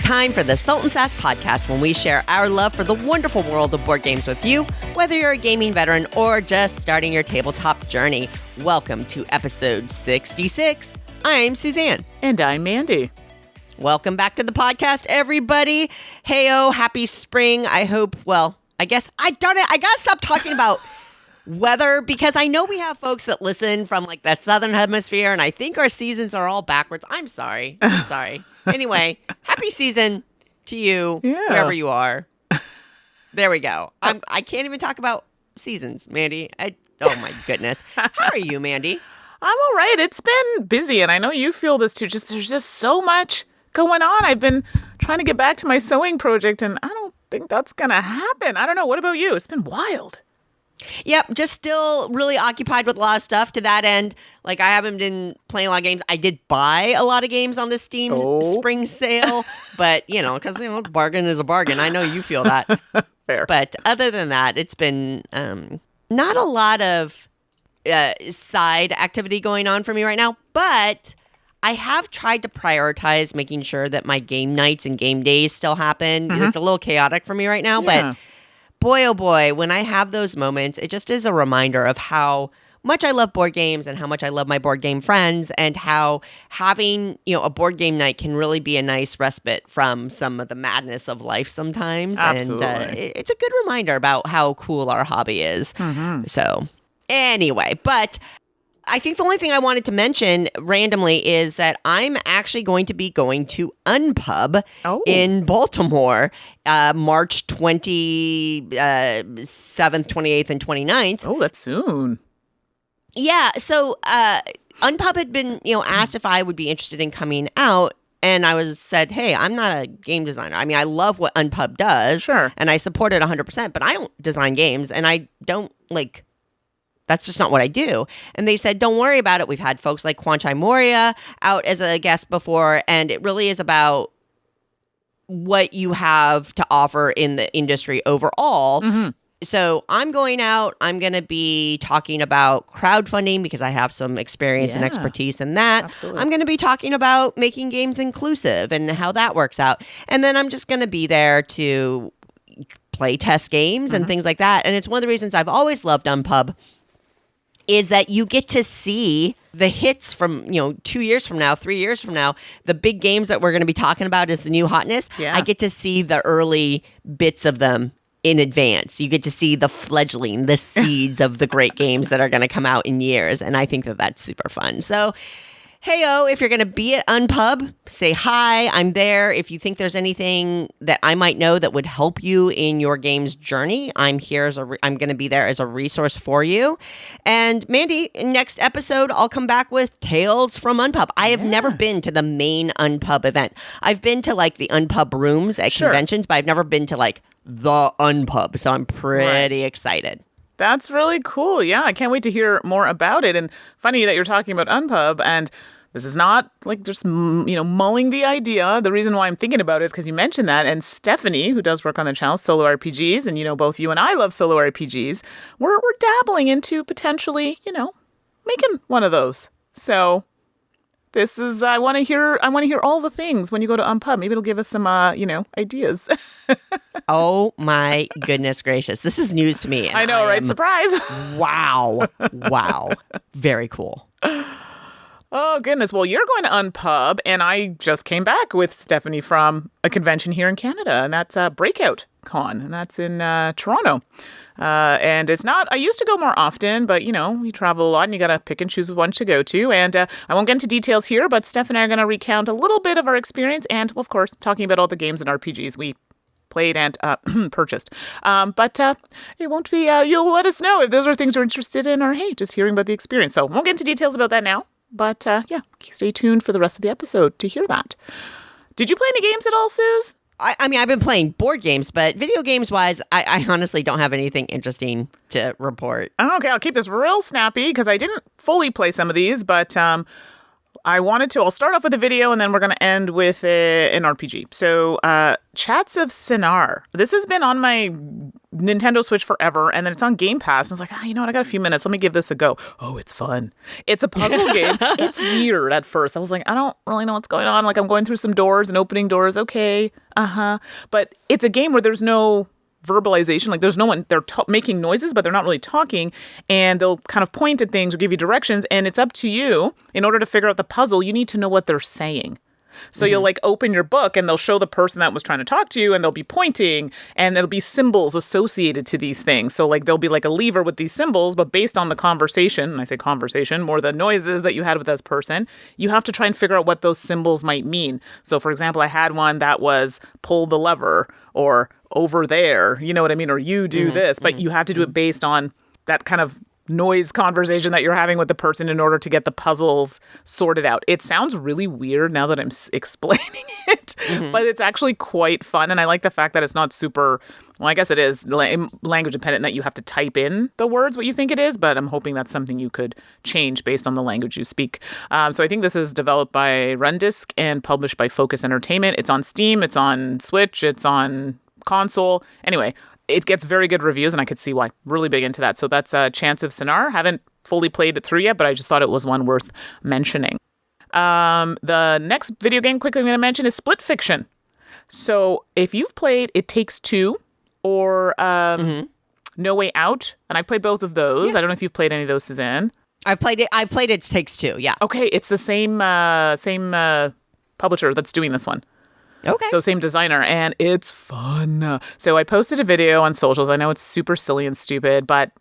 time for the Sultan Sass podcast, when we share our love for the wonderful world of board games with you, whether you're a gaming veteran or just starting your tabletop journey. Welcome to episode 66. I'm Suzanne. And I'm Mandi. Welcome back to the podcast, everybody. Heyo, happy spring. I hope, well, I guess, I gotta stop talking about weather, because I know we have folks that listen from like the southern hemisphere, and I think our seasons are all backwards. I'm sorry. Anyway, happy season to you, wherever you are. There we go. I can't even talk about seasons, Mandi. Oh my goodness. How are you, Mandi? I'm all right. It's been busy, and I know you feel this too. There's just so much going on. I've been trying to get back to my sewing project, and I don't think that's gonna happen. I don't know. What about you? It's been wild. Yep, just still really occupied with a lot of stuff to that end. Like, I haven't been playing a lot of games. I did buy a lot of games on the Steam spring sale, but, because, bargain is a bargain. I know you feel that. Fair. But other than that, it's been not a lot of side activity going on for me right now, but I have tried to prioritize making sure that my game nights and game days still happen. Mm-hmm. It's a little chaotic for me right now, but boy, oh boy, when I have those moments, it just is a reminder of how much I love board games and how much I love my board game friends, and how having, a board game night can really be a nice respite from some of the madness of life sometimes. Absolutely. And it's a good reminder about how cool our hobby is. Mm-hmm. So anyway, but I think the only thing I wanted to mention randomly is that I'm actually going to be going to Unpub in Baltimore, March 27th, 28th, and 29th. Oh, that's soon. Yeah. So Unpub had been, asked if I would be interested in coming out. And I said, hey, I'm not a game designer. I mean, I love what Unpub does. Sure. And I support it 100%, but I don't design games, and I don't that's just not what I do. And they said, don't worry about it. We've had folks like Kwanchai Moria out as a guest before, and it really is about what you have to offer in the industry overall. Mm-hmm. So I'm going out. I'm going to be talking about crowdfunding, because I have some experience and expertise in that. Absolutely. I'm going to be talking about making games inclusive and how that works out. And then I'm just going to be there to play test games and things like that. And it's one of the reasons I've always loved Unpub, is that you get to see the hits from, 2 years from now, 3 years from now, the big games that we're going to be talking about as the new hotness. Yeah. I get to see the early bits of them in advance. You get to see the fledgling, the seeds of the great games that are going to come out in years. And I think that that's super fun. So, heyo, if you're going to be at Unpub, say hi. I'm there. If you think there's anything that I might know that would help you in your game's journey, I'm here I'm going to be there as a resource for you. And Mandi, next episode, I'll come back with Tales from Unpub. I have never been to the main Unpub event. I've been to the Unpub rooms at conventions, but I've never been to the Unpub. So I'm pretty excited. That's really cool. Yeah, I can't wait to hear more about it. And funny that you're talking about Unpub, and this is not just, mulling the idea. The reason why I'm thinking about it is because you mentioned that. And Stephanie, who does work on the channel, Solo RPGs, and, both you and I love solo RPGs, we're dabbling into potentially, making one of those. So this is, I want to hear all the things when you go to Unpub. Maybe it'll give us some, ideas. Oh my goodness gracious. This is news to me. I know, right? Surprise. Wow. Very cool. Oh, goodness. Well, you're going to Unpub, and I just came back with Stephanie from a convention here in Canada, and that's Breakout Con, and that's in Toronto. And it's not, I used to go more often, but, you travel a lot, and you got to pick and choose one to go to. And I won't get into details here, but Steph and I are going to recount a little bit of our experience, and, of course, talking about all the games and RPGs we played and purchased. But it won't be, you'll let us know if those are things you're interested in, or, hey, just hearing about the experience. So won't get into details about that now. But, stay tuned for the rest of the episode to hear that. Did you play any games at all, Suze? I mean, I've been playing board games, but video games-wise, I honestly don't have anything interesting to report. Okay, I'll keep this real snappy, because I didn't fully play some of these, but I wanted to. I'll start off with a video, and then we're going to end with an RPG. So, Chats of Sinar. This has been on my Nintendo Switch forever, and then it's on Game Pass. And I was like, you know what? I got a few minutes. Let me give this a go. Oh, it's fun. It's a puzzle game. It's weird at first. I was like, I don't really know what's going on. Like, I'm going through some doors and opening doors. Okay. But it's a game where there's no verbalization. Like, there's no one. They're making noises, but they're not really talking. And they'll kind of point at things or give you directions. And it's up to you. In order to figure out the puzzle, you need to know what they're saying. So you'll like open your book and they'll show the person that was trying to talk to you and they'll be pointing and there'll be symbols associated to these things. So like there'll be like a lever with these symbols, but based on the conversation, and I say conversation, more the noises that you had with this person, you have to try and figure out what those symbols might mean. So for example, I had one that was pull the lever or over there, you know what I mean? Or you do this, but you have to do it based on that kind of noise conversation that you're having with the person in order to get the puzzles sorted out. It sounds really weird now that I'm explaining it, but it's actually quite fun. And I like the fact that it's not super, well, I guess it is language dependent, that you have to type in the words what you think it is, but I'm hoping that's something you could change based on the language you speak. So I think this is developed by Rundisk and published by Focus Entertainment. It's on Steam, it's on Switch, it's on console. Anyway, it gets very good reviews, and I could see why. Really big into that. So that's Chance of Sinar. Haven't fully played it through yet, but I just thought it was one worth mentioning. The next video game quickly I'm going to mention is Split Fiction. So if you've played It Takes Two or No Way Out, and I've played both of those. Yeah. I don't know if you've played any of those, Suzanne. I've played It Takes Two, yeah. Okay, it's the same publisher that's doing this one. Okay. So same designer, and it's fun. So I posted a video on socials. I know it's super silly and stupid, but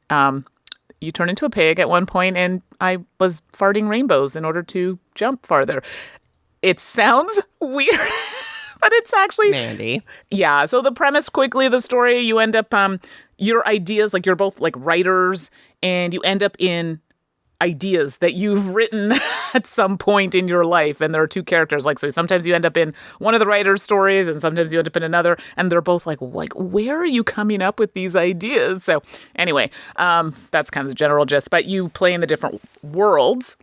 you turn into a pig at one point, and I was farting rainbows in order to jump farther. It sounds weird, but it's actually... Mandi. Yeah, so the premise quickly, the story, you end up... your ideas, like you're both like writers, and you end up in ideas that you've written at some point in your life, and there are two characters. Like, so sometimes you end up in one of the writer's stories and sometimes you end up in another, and they're both like where are you coming up with these ideas? So anyway, that's kind of the general gist, but you play in the different worlds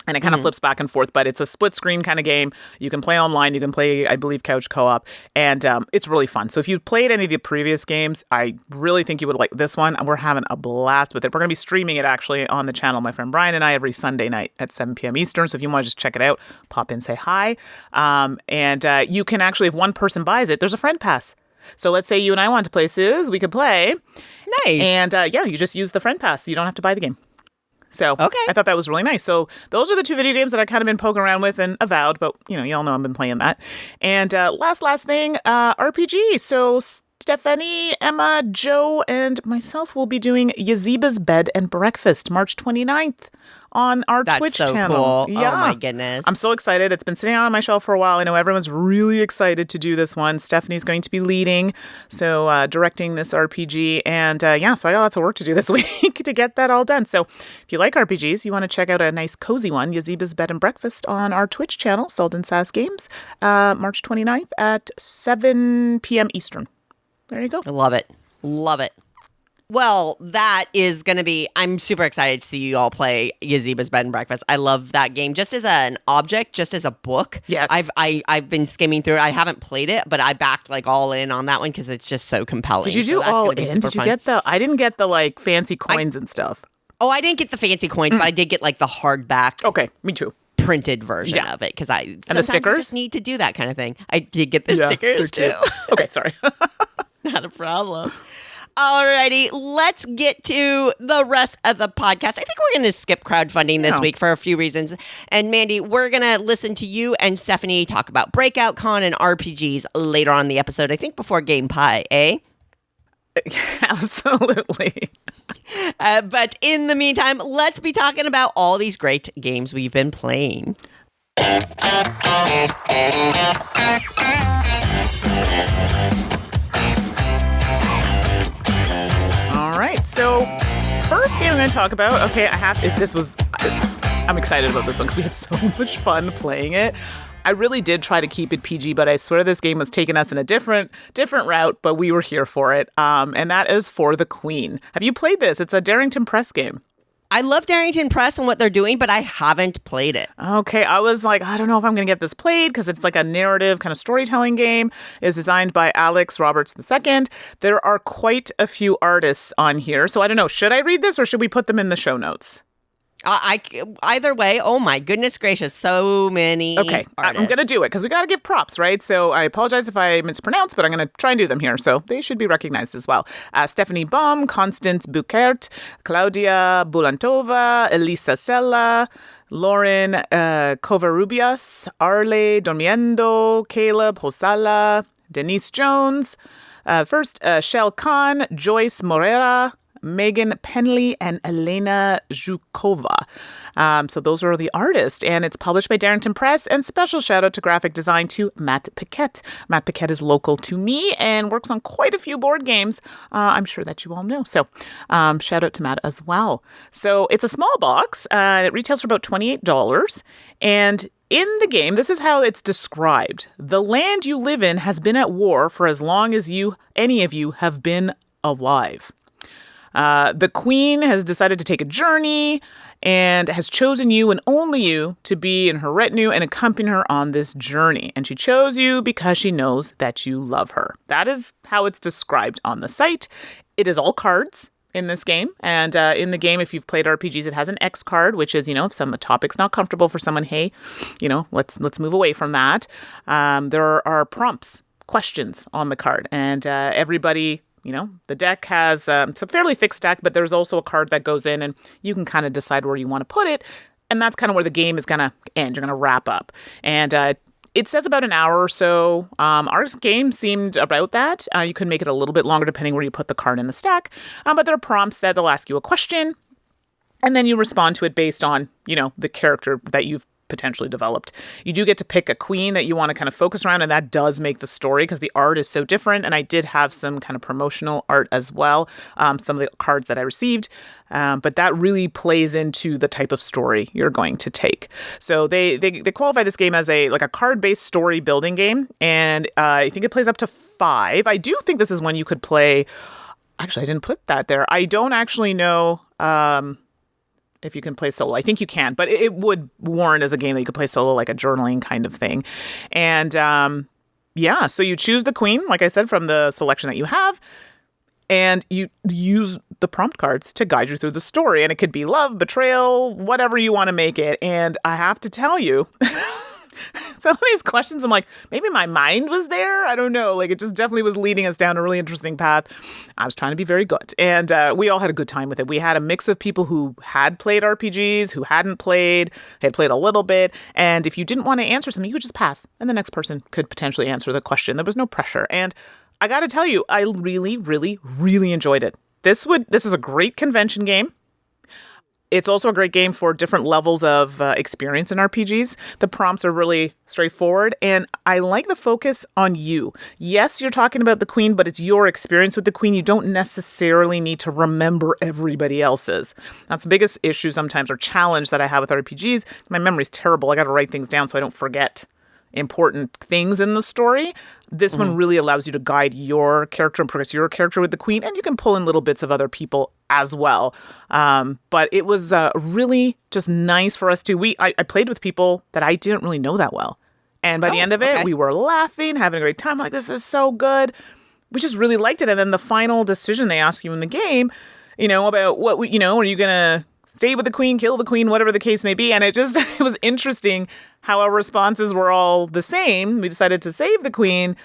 and it kind of flips back and forth, but it's a split screen kind of game. You can play online, you can play, I believe, couch co-op, and it's really fun. So if you played any of the previous games, I really think you would like this one. We're having a blast with it. We're going to be streaming it actually on the channel, my friend Brian and I, every Sunday night at 7 p.m. Eastern. So if you want to just check it out, pop in, say hi. And you can actually, if one person buys it, there's a friend pass. So let's say you and I want to play, Suze, we could play. Nice. And yeah, you just use the friend pass. So you don't have to buy the game. So okay. I thought that was really nice. So those are the two video games that I kind of been poking around with and avowed, but y'all know I've been playing that. And last thing, RPG. So Stephanie, Emma, Joe, and myself will be doing Yazeba's Bed and Breakfast March 29th on our Twitch channel. Cool. Yeah. Oh my goodness. I'm so excited. It's been sitting on my shelf for a while. I know everyone's really excited to do this one. Stephanie's going to be leading, so directing this RPG. And yeah, so I got lots of work to do this week to get that all done. So if you like RPGs, you want to check out a nice cozy one, Yazeba's Bed and Breakfast on our Twitch channel, Salt and Sass Games, March 29th at 7 p.m. Eastern. There you go. I love it. Love it. Well, that is going to be, I'm super excited to see you all play Yazeba's Bed and Breakfast. I love that game just as an object, just as a book. Yes. I've been skimming through it. I haven't played it, but I backed like all in on that one because it's just so compelling. Did you do all in? Did you get I didn't get the like fancy coins and stuff. Oh, I didn't get the fancy coins, but I did get like the hardback. Okay, me too. Printed version of it because and the stickers? You just need to do that kind of thing. I did get the stickers too. Okay, sorry. Not a problem. Alrighty, let's get to the rest of the podcast. I think we're going to skip crowdfunding this week for a few reasons. And Mandi, we're going to listen to you and Stephanie talk about Breakout Con and RPGs later on in the episode. I think before Game Pie, eh? Absolutely. But in the meantime, let's be talking about all these great games we've been playing. All right, so first game I'm going to talk about, I'm excited about this one because we had so much fun playing it. I really did try to keep it PG, but I swear this game was taking us in a different route, but we were here for it. And that is For the Queen. Have you played this? It's a Darrington Press game. I love Darrington Press and what they're doing, but I haven't played it. Okay, I was like, I don't know if I'm going to get this played because it's like a narrative kind of storytelling game. It's designed by Alex Roberts II. There are quite a few artists on here. So I don't know, should I read this or should we put them in the show notes? Either way, oh my goodness gracious, so many Okay, artists. I'm going to do it because we got to give props, right? So I apologize if I mispronounce, but I'm going to try and do them here. So they should be recognized as well. Stephanie Baum, Constance Buchert, Claudia Bulantova, Elisa Sella, Lauren Covarrubias, Arle Dormiendo, Caleb Hosala, Denise Jones, Shell Khan, Joyce Morera, Megan Penley, and Elena Zhukova. So those are the artists, and it's published by Darrington Press. And special shout out to graphic design to Matt Paquette. Matt Paquette is local to me and works on quite a few board games. I'm sure that you all know. So shout out to Matt as well. So it's a small box. It retails for about $28. And in the game, this is how it's described. The land you live in has been at war for as long as any of you have been alive. The queen has decided to take a journey and has chosen you and only you to be in her retinue and accompany her on this journey. And she chose you because she knows that you love her. That is how it's described on the site. It is all cards in this game. And in the game, if you've played RPGs, it has an X card, which is, if some topic's not comfortable for someone, hey, let's move away from that. There are prompts, questions on the card. And everybody... the deck has it's a fairly thick stack, but there's also a card that goes in and you can kind of decide where you want to put it. And that's kind of where the game is going to end. You're going to wrap up. And it says about an hour or so. Our game seemed about that. You could make it a little bit longer depending where you put the card in the stack. But there are prompts that they'll ask you a question. And then you respond to it based on, the character that you've potentially developed. You do get to pick a queen that you want to kind of focus around, and that does make the story because the art is so different. And I did have some kind of promotional art as well, some of the cards that I received, but that really plays into the type of story you're going to take. So they qualify this game as a card-based story building game, and I think it plays up to 5. I do think this is one you could play. Actually, I didn't put that there. I don't actually know if you can play solo. I think you can, but it would warrant as a game that you could play solo, like a journaling kind of thing. And so you choose the queen, like I said, from the selection that you have, and you use the prompt cards to guide you through the story. And it could be love, betrayal, whatever you want to make it. And I have to tell you, some of these questions, I'm like, maybe my mind was there. I don't know. It just definitely was leading us down a really interesting path. I was trying to be very good. And we all had a good time with it. We had a mix of people who had played RPGs, who hadn't played, had played a little bit. And if you didn't want to answer something, you could just pass. And the next person could potentially answer the question. There was no pressure. And I got to tell you, I really, really, really enjoyed it. This is a great convention game. It's also a great game for different levels of experience in RPGs. The prompts are really straightforward, and I like the focus on you. Yes, you're talking about the queen, but it's your experience with the queen. You don't necessarily need to remember everybody else's. That's the biggest issue sometimes, or challenge that I have with RPGs. My memory's terrible. I got to write things down so I don't forget important things in the story. This one really allows you to guide your character and progress your character with the queen, and you can pull in little bits of other people as well. But it was really just nice for us to... I played with people that I didn't really know that well. And by the end of it, we were laughing, having a great time. Like, this is so good. We just really liked it. And then the final decision they ask you in the game, about what, are you going to stay with the queen, kill the queen, whatever the case may be. And it was interesting how our responses were all the same. We decided to save the queen,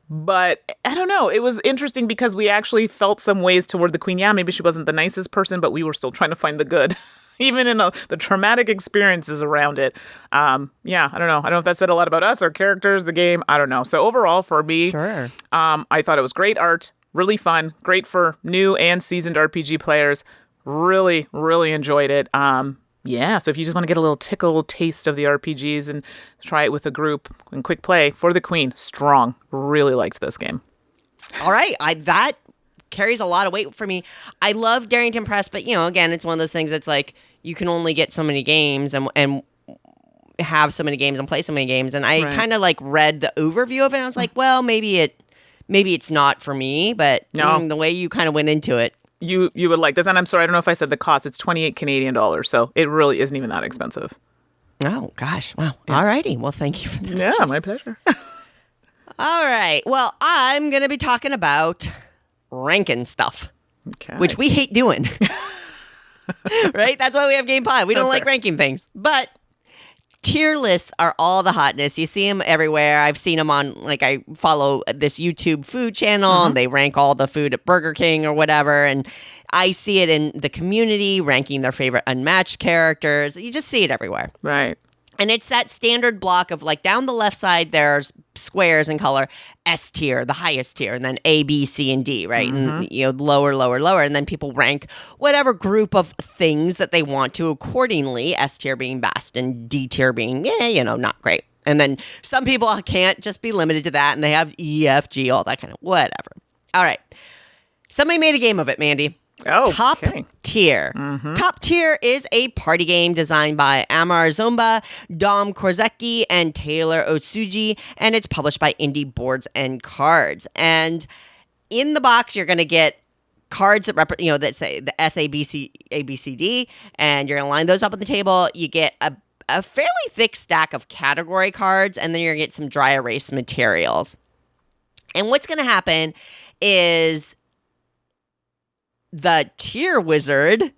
but I don't know. It was interesting because we actually felt some ways toward the queen. Yeah, maybe she wasn't the nicest person, but we were still trying to find the good, even in the traumatic experiences around it. I don't know. I don't know if that said a lot about us, our characters, the game. I don't know. So overall, for me, sure. I thought it was great art, really fun, great for new and seasoned RPG players. Really, really enjoyed it. So if you just want to get a little taste of the RPGs and try it with a group and quick play for the queen, strong. Really liked this game. All right. That carries a lot of weight for me. I love Darrington Press, but, again, it's one of those things that's like you can only get so many games and have so many games and play so many games. And I kind of read the overview of it and I was like, well, maybe it's not for me, but the way you kind of went into it, you would like this. And I'm sorry, I don't know if I said the cost. It's 28 Canadian dollars. So it really isn't even that expensive. Oh, gosh. Wow. Yeah. All righty. Well, thank you for that. Yeah, my pleasure. All right. Well, I'm going to be talking about ranking stuff, which we hate doing. Right? That's why we have Game Pod. We don't like ranking things. But tier lists are all the hotness. You see them everywhere. I've seen them on, like, I follow this YouTube food channel, and they rank all the food at Burger King or whatever. And I see it in the community, ranking their favorite unmatched characters. You just see it everywhere. Right. And it's that standard block of, like, down the left side, there's squares in color, S tier, the highest tier, and then A, B, C, and D, right? And, lower, lower, lower. And then people rank whatever group of things that they want to accordingly, S tier being best and D tier being, not great. And then some people can't just be limited to that, and they have E, F, G, all that kind of whatever. All right. Somebody made a game of it, Mandy. Oh, Top Tier. Top Tier is a party game designed by Amar Zomba, Dom Korzecki, and Taylor Otsuji, and it's published by Indie Boards and Cards. And in the box, you're going to get cards that that say the S, A, B, C, A, B, C, D, and you're going to line those up on the table. You get a fairly thick stack of category cards, and then you're going to get some dry erase materials. And what's going to happen is the tier wizard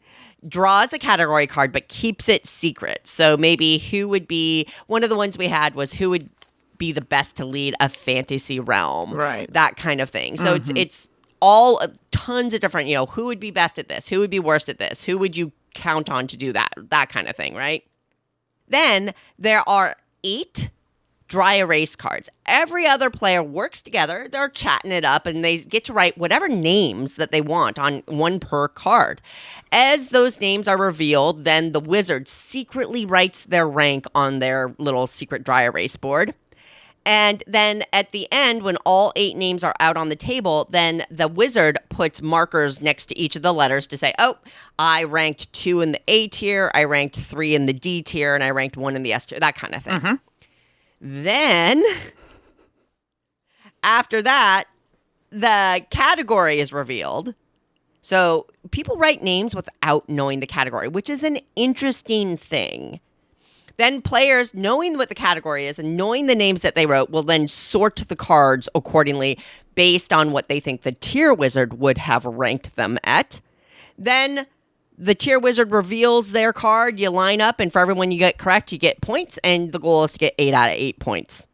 draws a category card but keeps it secret. So maybe who would be, one of the ones we had was who would be the best to lead a fantasy realm. Right. That kind of thing. So it's all tons of different, who would be best at this? Who would be worst at this? Who would you count on to do that? That kind of thing, right? Then there are 8 dry erase cards. Every other player works together. They're chatting it up, and they get to write whatever names that they want on one per card. As those names are revealed, then the wizard secretly writes their rank on their little secret dry erase board. And then at the end, when all 8 names are out on the table, then the wizard puts markers next to each of the letters to say, oh, I ranked 2 in the A tier, I ranked 3 in the D tier, and I ranked 1 in the S tier, that kind of thing. Then, after that, the category is revealed. So people write names without knowing the category, which is an interesting thing. Then players, knowing what the category is and knowing the names that they wrote, will then sort the cards accordingly based on what they think the tier wizard would have ranked them at. Then the tier wizard reveals their card, you line up, and for everyone you get correct, you get points, and the goal is to get 8 out of 8 points.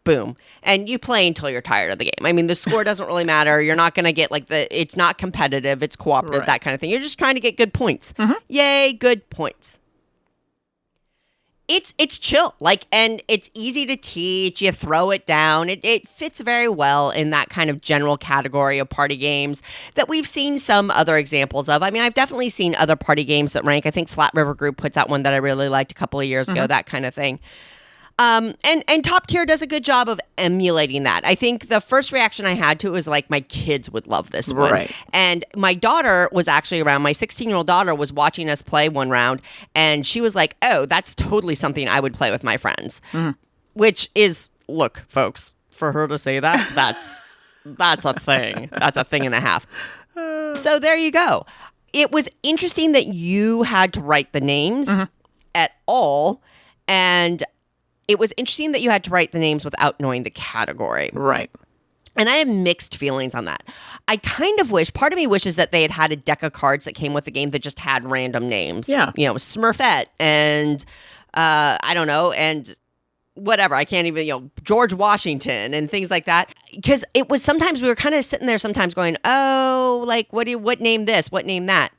Boom. And you play until you're tired of the game. I mean, the score doesn't really matter. You're not going to get it's not competitive, it's cooperative, that kind of thing. You're just trying to get good points. Yay, good points. It's chill, and it's easy to teach. You throw it down. It fits very well in that kind of general category of party games that we've seen some other examples of. I mean, I've definitely seen other party games that rank. I think Flat River Group puts out one that I really liked a couple of years ago, that kind of thing. And Top Tier does a good job of emulating that. I think the first reaction I had to it was like, my kids would love this one. Right. And my daughter was actually around. My 16-year-old daughter was watching us play one round, and she was like, oh, that's totally something I would play with my friends. Which is, look, folks, for her to say that, that's a thing. That's a thing and a half. So there you go. It was interesting that you had to write the names at all, and it was interesting that you had to write the names without knowing the category. Right. And I have mixed feelings on that. I kind of wish, part of me wishes that they had a deck of cards that came with the game that just had random names. Yeah. Smurfette and, I don't know, and whatever. I can't even, George Washington and things like that. Because it was sometimes we were kind of sitting there sometimes going, oh, like, what name this? What name that?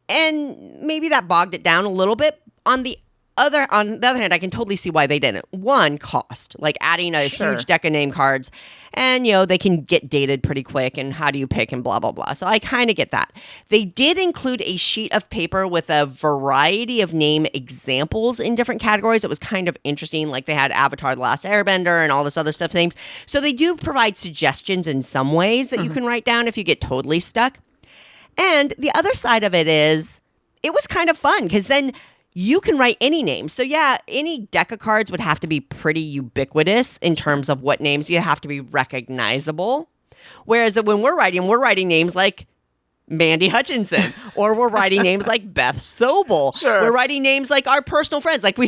And maybe that bogged it down a little bit. On the other hand, I can totally see why they didn't. One, cost, like adding a huge deck of name cards, and they can get dated pretty quick, and how do you pick and blah blah blah. So I kind of get that. They did include a sheet of paper with a variety of name examples in different categories. It was kind of interesting, like they had Avatar: The Last Airbender and all this other stuff names. So they do provide suggestions in some ways that you can write down if you get totally stuck. And the other side of it is, it was kind of fun because then you can write any name. So yeah, any deck of cards would have to be pretty ubiquitous in terms of what names you have to be recognizable. Whereas when we're writing names like Mandy Hutchinson, or we're writing names like Beth Sobel. Sure. We're writing names like our personal friends. Like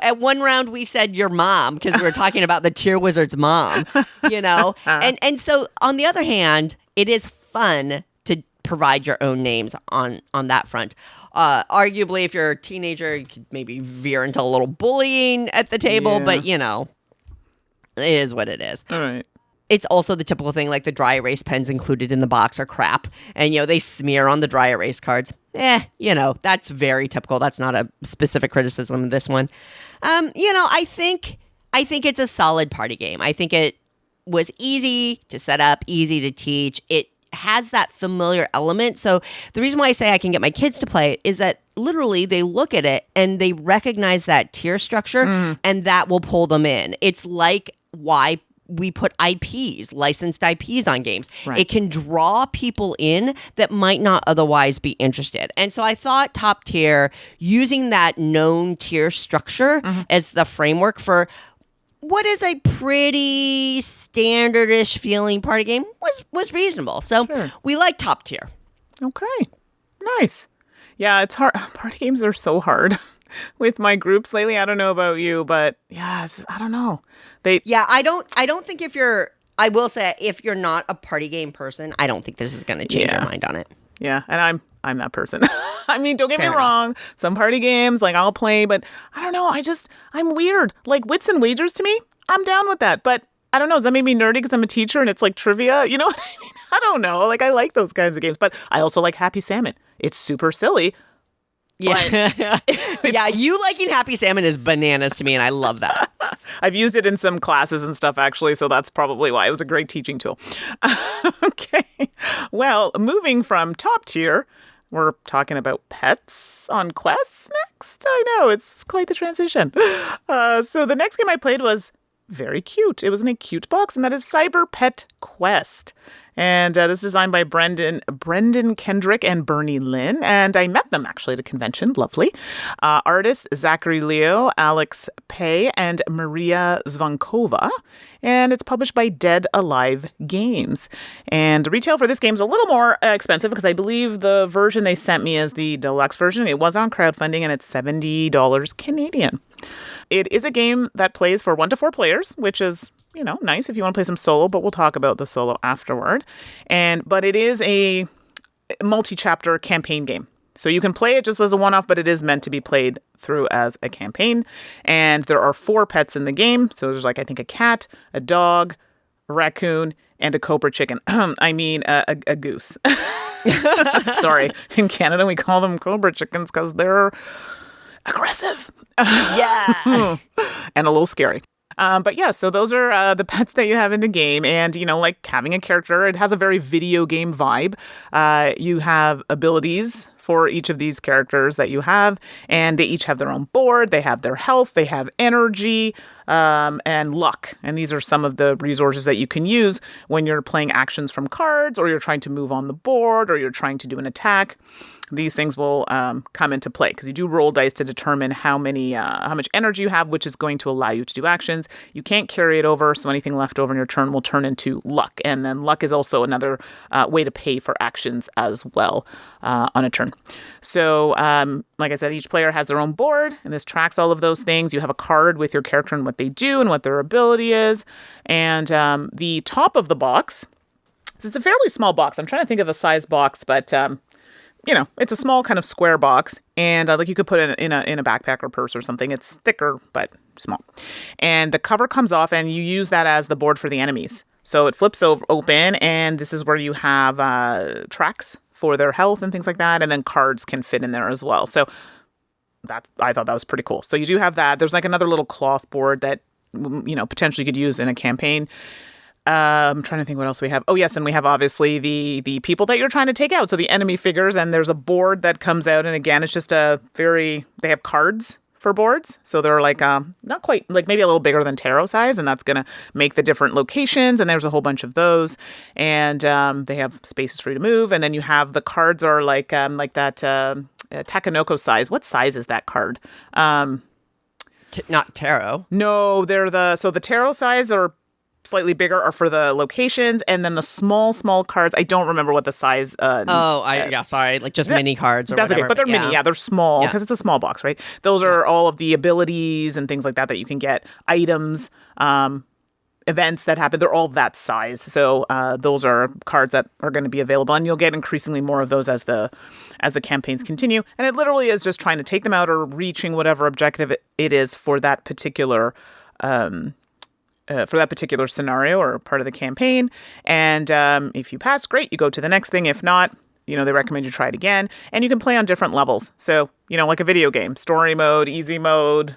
at one round we said your mom because we were talking about the Tier Wizard's mom, and so on the other hand, it is fun to provide your own names on that front. Arguably, if you're a teenager, you could maybe veer into a little bullying at the table, but it is what it is. All right. It's also the typical thing, like the dry erase pens included in the box are crap. And, they smear on the dry erase cards. That's very typical. That's not a specific criticism of this one. I think it's a solid party game. I think it was easy to set up, easy to teach. It has that familiar element. So the reason why I say I can get my kids to play it is that literally they look at it and they recognize that tier structure and that will pull them in. It's like why we put IPs, licensed IPs on games. Right. It can draw people in that might not otherwise be interested. And so I thought Top Tier, using that known tier structure as the framework for what is a pretty standardish feeling party game was reasonable. So we like Top Tier. Okay. Nice. Yeah, it's hard. Party games are so hard with my groups lately. I don't know about you, but I don't know. I don't think I will say if you're not a party game person, I don't think this is going to change your mind on it. Yeah, and I'm that person. I mean, don't get me wrong. Some party games, like I'll play, but I don't know. I'm weird. Like Wits and Wagers to me, I'm down with that. But I don't know. Does that make me nerdy because I'm a teacher and it's like trivia? You know what I mean? I don't know. Like I like those kinds of games, but I also like Happy Salmon. It's super silly. Yeah. Yeah, you liking Happy Salmon is bananas to me, and I love that. I've used it in some classes and stuff, actually, so that's probably why. It was a great teaching tool. Okay. Well, moving from Top Tier, we're talking about pets on quests next. I know, it's quite the transition. So the next game I played was very cute. It was in a cute box, and that is Cyber Pet Quest. And this is designed by Brendan Kendrick and Bernie Lynn. And I met them actually at a convention. Lovely. Artists Zachary Leo, Alex Pei, and Maria Zvankova. And it's published by Dead Alive Games. And the retail for this game is a little more expensive because I believe the version they sent me is the deluxe version. It was on crowdfunding and it's $70 Canadian. It is a game that plays for 1 to 4 players, which is nice if you want to play some solo, but we'll talk about the solo afterward. But it is a multi-chapter campaign game. So you can play it just as a one-off, but it is meant to be played through as a campaign. And there are 4 pets in the game. So there's I think a cat, a dog, a raccoon, and a cobra chicken. I mean, a goose. Sorry. In Canada, we call them cobra chickens because they're aggressive. Yeah. And a little scary. So those are the pets that you have in the game. And, like having a character, it has a very video game vibe. You have abilities for each of these characters that you have, and they each have their own board. They have their health, they have energy, and luck. And these are some of the resources that you can use when you're playing actions from cards, or you're trying to move on the board, or you're trying to do an attack. These things will come into play because you do roll dice to determine how much energy you have, which is going to allow you to do actions. You can't carry it over, so anything left over in your turn will turn into luck. And then luck is also another way to pay for actions as well on a turn. So, like I said, each player has their own board, and this tracks all of those things. You have a card with your character and what they do and what their ability is. And the top of the box, it's a fairly small box. I'm trying to think of a size box, but it's a small kind of square box, and you could put it in a backpack or purse or something. It's thicker, but small. And the cover comes off, and you use that as the board for the enemies. So it flips open, and this is where you have tracks for their health and things like that, and then cards can fit in there as well. So I thought that was pretty cool. So you do have that. There's another little cloth board that potentially you could use in a campaign. I'm trying to think what else we have. Oh, yes, and we have obviously the people that you're trying to take out. So the enemy figures, and there's a board that comes out. And again, it's just they have cards for boards. So they're not quite, maybe a little bigger than tarot size. And that's going to make the different locations. And there's a whole bunch of those. And they have spaces for you to move. And then you have the cards are like that Takanoko size. What size is that card? Not tarot. No, they're the tarot size are slightly bigger are for the locations, and then the small cards, I don't remember what the size. Sorry, like just mini cards or that's whatever. Okay, but they're mini. Yeah, they're small because it's a small box, right? Those are all of the abilities and things like that you can get, items, events that happen. They're all that size. So those are cards that are going to be available, and you'll get increasingly more of those as the campaigns continue. And it literally is just trying to take them out or reaching whatever objective it is for that particular scenario or part of the campaign. And if you pass, great, you go to the next thing. If not, they recommend you try it again. And you can play on different levels. So, like a video game, story mode, easy mode,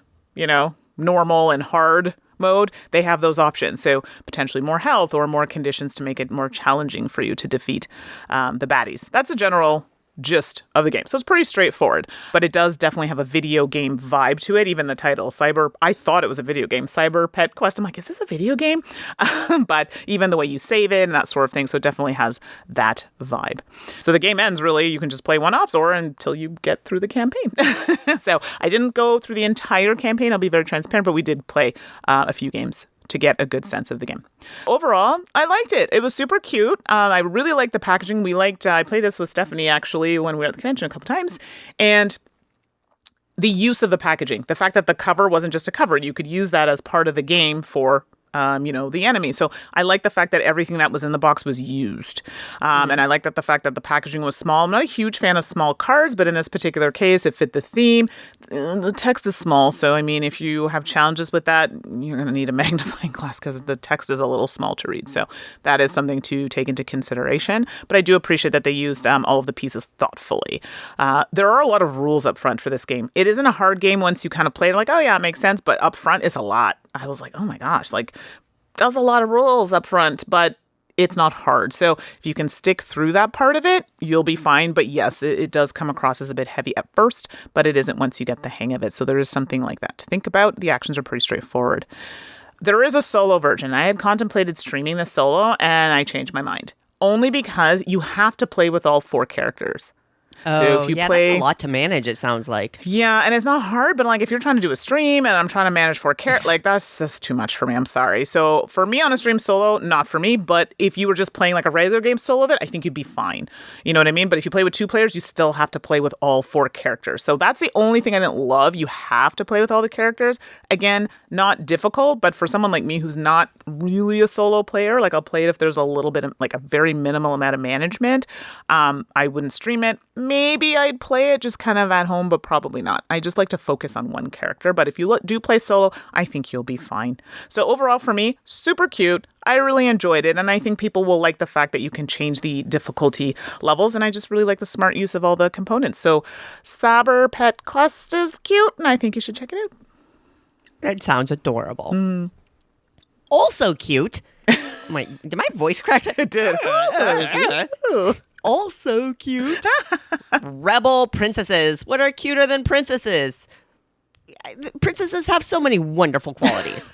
normal and hard mode, they have those options. So potentially more health or more conditions to make it more challenging for you to defeat the baddies. That's a general gist of the game. So it's pretty straightforward, but it does definitely have a video game vibe to it. Even the title, I thought it was a video game, Cyber Pet Quest. I'm like, is this a video game? But even the way you save it and that sort of thing. So it definitely has that vibe. So the game ends really, you can just play one-offs or until you get through the campaign. So I didn't go through the entire campaign. I'll be very transparent, but we did play a few games to get a good sense of the game. Overall, I liked it. It was super cute. I really liked the packaging. I played this with Stephanie actually when we were at the convention a couple times. And the use of the packaging, the fact that the cover wasn't just a cover, you could use that as part of the game for the enemy. So I like the fact that everything that was in the box was used. And I like that the fact that the packaging was small. I'm not a huge fan of small cards, but in this particular case, it fit the theme. The text is small. So, if you have challenges with that, you're going to need a magnifying glass because the text is a little small to read. So that is something to take into consideration. But I do appreciate that they used all of the pieces thoughtfully. There are a lot of rules up front for this game. It isn't a hard game once you kind of play it, like, oh yeah, it makes sense. But up front, it's a lot. I was like, oh my gosh, does a lot of rules up front, but it's not hard. So if you can stick through that part of it, you'll be fine. But yes, it does come across as a bit heavy at first, but it isn't once you get the hang of it. So there is something like that to think about. The actions are pretty straightforward. There is a solo version. I had contemplated streaming this solo and I changed my mind. Only because you have to play with all 4 characters. So if you play, that's a lot to manage, it sounds like. Yeah, and it's not hard, but if you're trying to do a stream and I'm trying to manage 4 characters, that's too much for me. I'm sorry. So for me on a stream solo, not for me. But if you were just playing a regular game solo of it, I think you'd be fine. You know what I mean? But if you play with 2 players, you still have to play with all 4 characters. So that's the only thing I didn't love. You have to play with all the characters. Again, not difficult, but for someone like me who's not really a solo player, I'll play it if there's a little bit of a very minimal amount of management. I wouldn't stream it. Maybe I'd play it just kind of at home, but probably not. I just like to focus on one character. But if you do play solo, I think you'll be fine. So overall for me, super cute. I really enjoyed it. And I think people will like the fact that you can change the difficulty levels. And I just really like the smart use of all the components. So Cyber Pet Quest is cute. And I think you should check it out. It sounds adorable. Also cute. Did my voice crack? It did. Also cute. Rebel princesses. What are cuter than princesses? Princesses have so many wonderful qualities.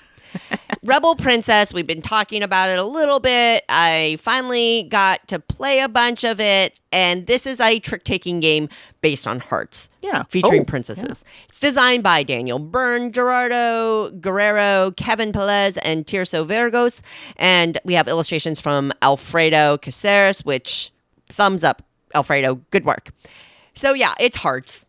Rebel Princess, we've been talking about it a little bit. I finally got to play a bunch of it, and this is a trick-taking game based on hearts. Yeah. Featuring princesses. Yeah. It's designed by Daniel Byrne, Gerardo Guerrero, Kevin Pelez, and Tirso Vergos. And we have illustrations from Alfredo Caceres, which, thumbs up, Alfredo, good work. So yeah, it's hearts.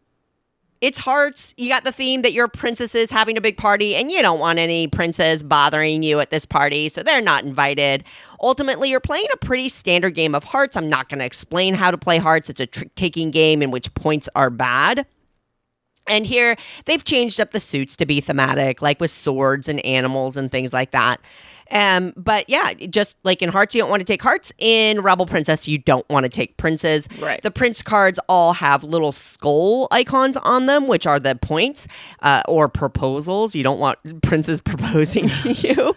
It's hearts. You got the theme that your princess is having a big party and you don't want any princess bothering you at this party, so they're not invited. Ultimately, you're playing a pretty standard game of hearts. I'm not going to explain how to play hearts. It's a trick-taking game in which points are bad. And here, they've changed up the suits to be thematic, like with swords and animals and things like that. But yeah, just like in Hearts, you don't want to take hearts. In Rebel Princess, you don't want to take princes. Right. The prince cards all have little skull icons on them, which are the points or proposals. You don't want princes proposing to you.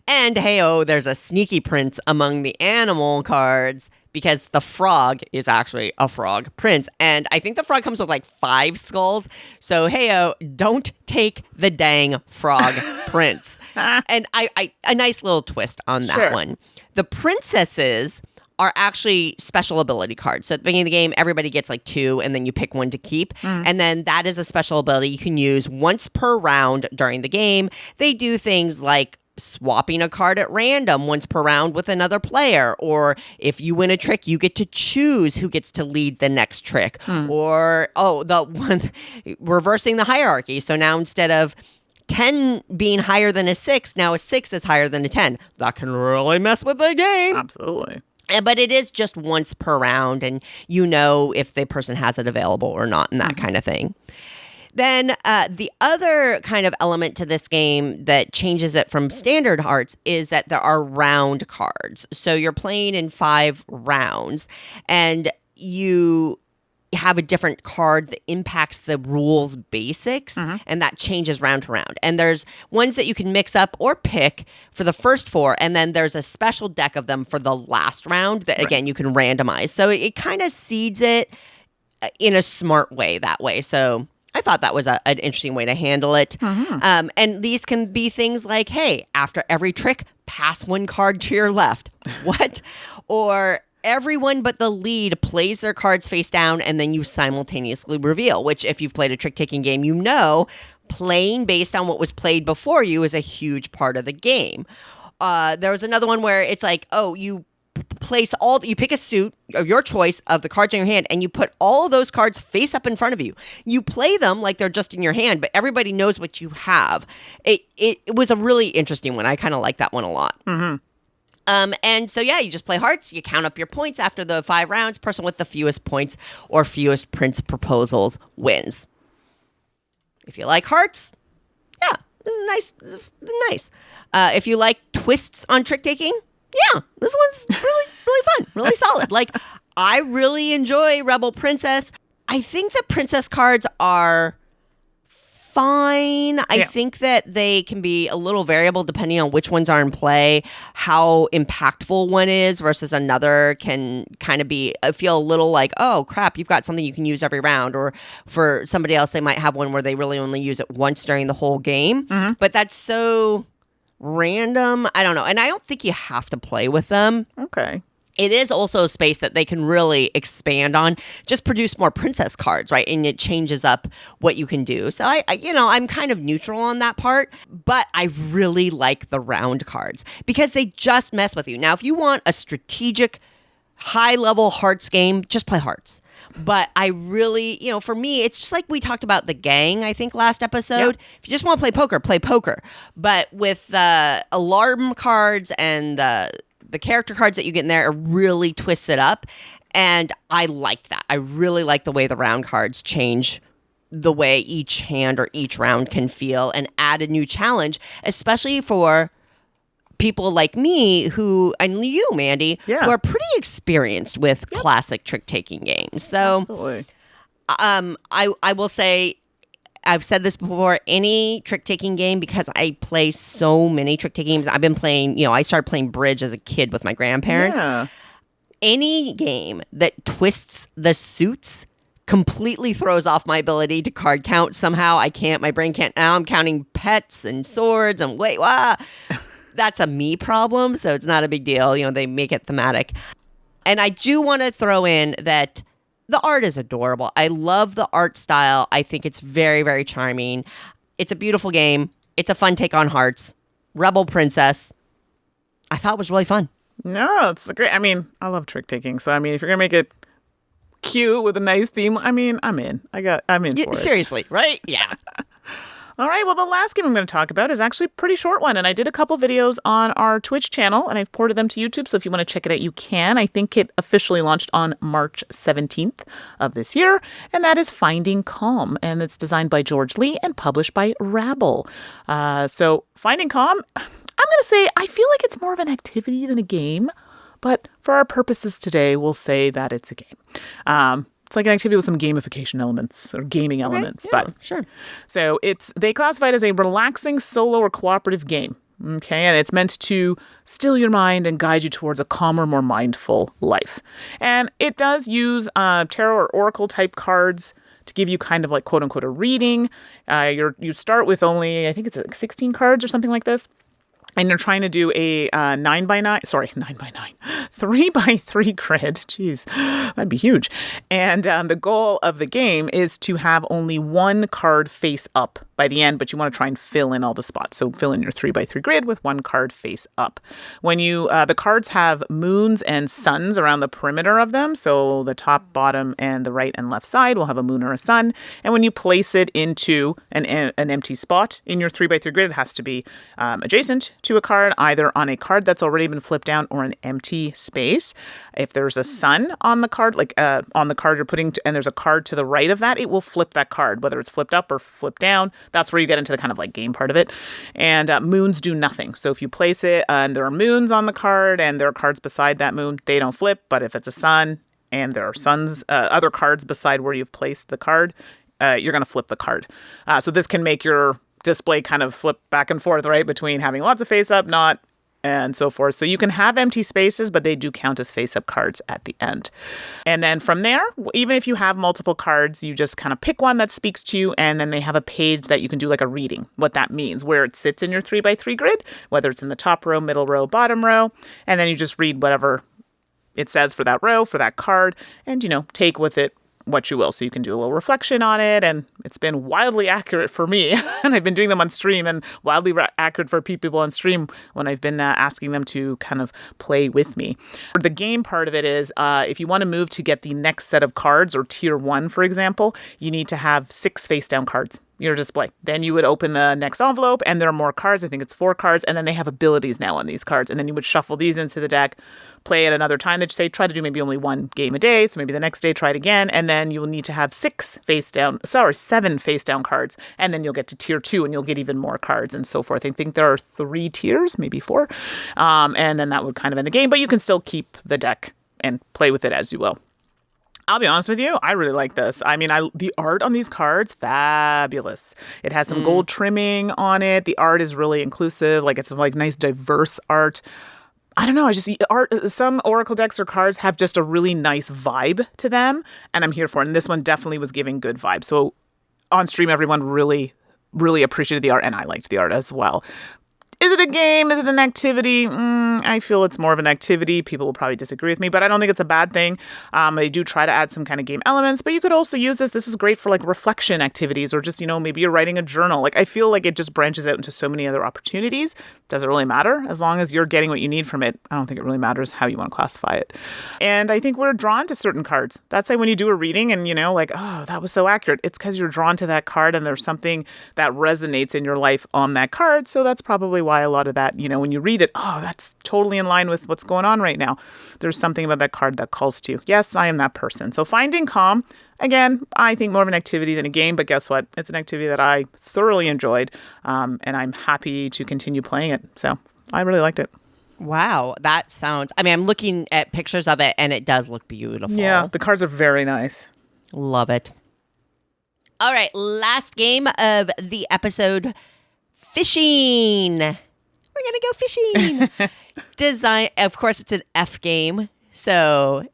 And hey-oh, there's a sneaky prince among the animal cards because the frog is actually a frog prince. And I think the frog comes with like 5 skulls. So hey-oh, don't take the dang frog prince. And a nice little twist on that one. The princesses are actually special ability cards. So at the beginning of the game, everybody gets like 2, and then you pick one to keep. And then that is a special ability you can use once per round during the game. They do things like swapping a card at random once per round with another player, or if you win a trick, you get to choose who gets to lead the next trick, or the one reversing the hierarchy. So now instead of 10 being higher than a 6, now a 6 is higher than a 10. That can really mess with the game. Absolutely. But it is just once per round, and you know if the person has it available or not, and that kind of thing. Then the other kind of element to this game that changes it from standard hearts is that there are round cards. So you're playing in 5 rounds, and you have a different card that impacts the rules basics, and that changes round to round. And there's ones that you can mix up or pick for the first 4, and then there's a special deck of them for the last round that, again, you can randomize. So it kind of seeds it in a smart way that way. So I thought that was an interesting way to handle it. And these can be things like, hey, after every trick, pass 1 card to your left. What? Or everyone but the lead plays their cards face down, and then you simultaneously reveal, which if you've played a trick-taking game, you know playing based on what was played before you is a huge part of the game. There was another one where it's like, you pick a suit of your choice of the cards in your hand, and you put all of those cards face up in front of you. You play them like they're just in your hand, but everybody knows what you have. It was a really interesting one. I kind of like that one a lot. And so, you just play hearts. You count up your points after the 5 rounds. Person with the fewest points or fewest prince proposals wins. If you like hearts, this is nice. This is nice. If you like twists on trick taking, this one's really, really fun, really solid. Like, I really enjoy Rebel Princess. I think the princess cards are fine. I think that they can be a little variable depending on which ones are in play. How impactful one is versus another can kind of feel a little like, oh crap, you've got something you can use every round. Or for somebody else, they might have one where they really only use it once during the whole game. But that's so random. I don't know. And I don't think you have to play with them. Okay. It is also a space that they can really expand on. Just produce more princess cards, right? And it changes up what you can do. So I'm kind of neutral on that part, but I really like the round cards because they just mess with you. Now, if you want a strategic, high-level hearts game, just play hearts. But I really, for me, it's just like we talked about the gang, I think, last episode. If you just want to play poker. But with the alarm cards and the character cards that you get in there, it really twists it up. And I like that. I really like the way the round cards change the way each hand or each round can feel and add a new challenge, especially for people like me and you, Mandy, who are pretty experienced with classic trick-taking games. So Absolutely. I will say, I've said this before, any trick-taking game, because I play so many trick-taking games. I've been playing, I started playing bridge as a kid with my grandparents. Yeah. Any game that twists the suits completely throws off my ability to card count somehow. My brain can't. Now I'm counting pets and swords and that's a me problem, so it's not a big deal. They make it thematic. And I do want to throw in that the art is adorable. I love the art style. I think it's very, very charming. It's a beautiful game. It's a fun take on hearts. Rebel Princess, I thought was really fun. No, it's great. I mean, I love trick taking. So, I mean, if you're going to make it cute with a nice theme, I mean, I'm in. I'm in for it. Seriously, right? Yeah. All right, well, the last game I'm going to talk about is actually a pretty short one, and I did a couple videos on our Twitch channel, and I've ported them to YouTube, so if you want to check it out, you can. I think it officially launched on March 17th of this year, and that is Finding Calm, and it's designed by George Lee and published by Rabble. So Finding Calm, I'm going to say I feel like it's more of an activity than a game, but for our purposes today, we'll say that it's a game. It's like an activity with some gamification elements or gaming elements. Yeah, but sure. So they classify it as a relaxing solo or cooperative game. Okay, and it's meant to still your mind and guide you towards a calmer, more mindful life. And it does use tarot or oracle type cards to give you kind of like quote unquote a reading. You start with only, I think it's like 16 cards or something like this. And you're trying to do a 3x3 grid. Jeez, that'd be huge. And the goal of the game is to have only one card face up by the end, but you want to try and fill in all the spots. So fill in your 3x3 grid with one card face up. When you, the cards have moons and suns around the perimeter of them. So the top, bottom, and the right and left side will have a moon or a sun. And when you place it into an empty spot in your 3x3 grid, it has to be adjacent to a card, either on a card that's already been flipped down or an empty space. If there's a sun on the card, like on the card you're putting, and there's a card to the right of that, it will flip that card, whether it's flipped up or flipped down. That's where you get into the kind of like game part of it. And moons do nothing. So if you place it and there are moons on the card and there are cards beside that moon, they don't flip. But if it's a sun and there are suns, other cards beside where you've placed the card, you're going to flip the card. So this can make your display kind of flip back and forth, right? Between having lots of face up, not, and so forth. So you can have empty spaces, but they do count as face-up cards at the end. And then from there, even if you have multiple cards, you just kind of pick one that speaks to you, and then they have a page that you can do like a reading, what that means, where it sits in your 3x3 grid, whether it's in the top row, middle row, bottom row, and then you just read whatever it says for that row, for that card, and, take with it what you will. So you can do a little reflection on it, and it's been wildly accurate for me. And I've been doing them on stream, and wildly accurate for people on stream when I've been asking them to kind of play with me. The game part of it is if you want to move to get the next set of cards, or tier 1, for example, you need to have 6 face down cards in your display. Then you would open the next envelope, and there are more cards. I think it's 4 cards, and then they have abilities now on these cards. And then you would shuffle these into the deck, play at another time. They'd say try to do maybe only 1 game a day. So maybe the next day try it again. And then you will need to have 7 face down cards. And then you'll get to tier 2 and you'll get even more cards and so forth. I think there are 3 tiers, maybe 4. And then that would kind of end the game. But you can still keep the deck and play with it as you will. I'll be honest with you, I really like this. I mean, the art on these cards, fabulous. It has some gold trimming on it. The art is really inclusive. Like, it's like nice, diverse art. I don't know. Some Oracle decks or cards have just a really nice vibe to them, and I'm here for it. And this one definitely was giving good vibes. So on stream, everyone really, really appreciated the art, and I liked the art as well. Is it a game? Is it an activity? I feel it's more of an activity. People will probably disagree with me, but I don't think it's a bad thing. They do try to add some kind of game elements, but you could also use this. This is great for like reflection activities, or just, maybe you're writing a journal. Like, I feel like it just branches out into so many other opportunities. Does it really matter? As long as you're getting what you need from it, I don't think it really matters how you want to classify it. And I think we're drawn to certain cards. That's like when you do a reading and, like, oh, that was so accurate. It's because you're drawn to that card and there's something that resonates in your life on that card. So that's probably why a lot of that, when you read it, oh, that's totally in line with what's going on right now. There's something about that card that calls to you. Yes, I am that person. So finding calm, again, I think more of an activity than a game, but guess what? It's an activity that I thoroughly enjoyed, and I'm happy to continue playing it. So I really liked it. Wow, that sounds... I mean, I'm looking at pictures of it, and it does look beautiful. Yeah, the cards are very nice. Love it. All right, last game of the episode, fishing. We're going to go fishing. Design, of course, it's an F game, so...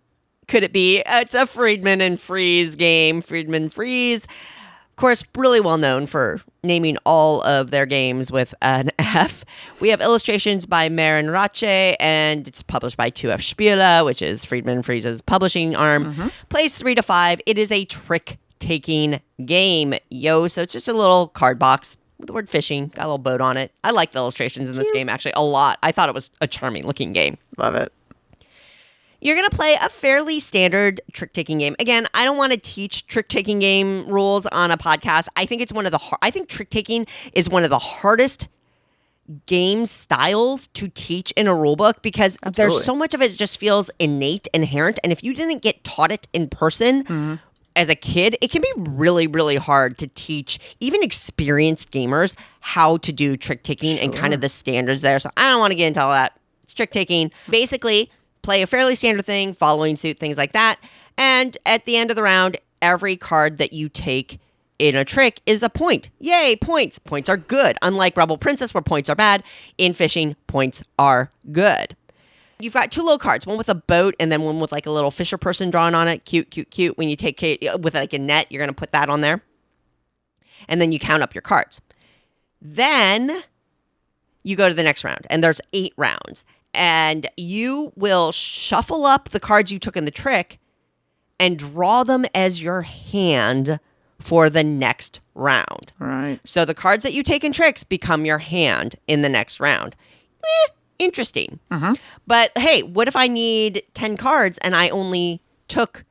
Could it be? It's a Friedman and Freeze game. Friedman Freeze, of course, really well known for naming all of their games with an F. We have illustrations by Maren Rache, and it's published by 2F Spiele, which is Friedman Freeze's publishing arm. Plays 3 to 5. It is a trick-taking game, so it's just a little card box with the word fishing. Got a little boat on it. I like the illustrations in this game, actually, a lot. I thought it was a charming-looking game. Love it. You're going to play a fairly standard trick-taking game. Again, I don't want to teach trick-taking game rules on a podcast. I think it's I think trick-taking is one of the hardest game styles to teach in a rule book, because there's so much of it just feels innate, inherent, and if you didn't get taught it in person as a kid, it can be really, really hard to teach even experienced gamers how to do trick-taking and kind of the standards there. So I don't want to get into all that. It's trick-taking. Basically, play a fairly standard thing, following suit, things like that. And at the end of the round, every card that you take in a trick is a point. Yay, points. Points are good. Unlike Rebel Princess, where points are bad, in fishing, points are good. You've got 2 little cards, one with a boat and then one with like a little fisher person drawn on it. Cute, cute, cute. When you take with like a net, you're going to put that on there. And then you count up your cards. Then you go to the next round, and there's 8 rounds. And you will shuffle up the cards you took in the trick and draw them as your hand for the next round. Right. So the cards that you take in tricks become your hand in the next round. Interesting. But hey, what if I need 10 cards and I only took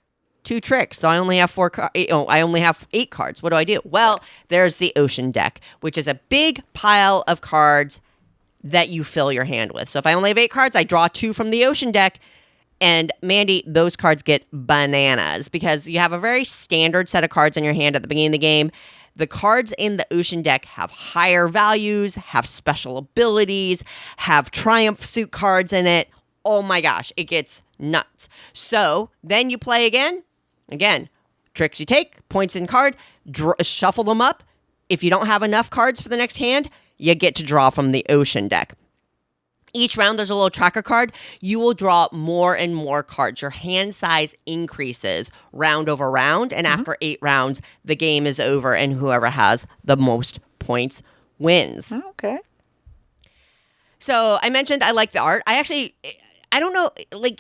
2 tricks? So I only have I only have 8 cards. What do I do? Well, there's the ocean deck, which is a big pile of cards that you fill your hand with. So if I only have 8 cards, I draw 2 from the ocean deck. And Mandy, those cards get bananas because you have a very standard set of cards in your hand at the beginning of the game. The cards in the ocean deck have higher values, have special abilities, have triumph suit cards in it. Oh my gosh, it gets nuts. So then you play again. Again, tricks you take, points in card, shuffle them up. If you don't have enough cards for the next hand, you get to draw from the ocean deck. Each round, there's a little tracker card. You will draw more and more cards. Your hand size increases round over round. And after 8 rounds, the game is over. And whoever has the most points wins. Okay. So I mentioned I like the art. I don't know, like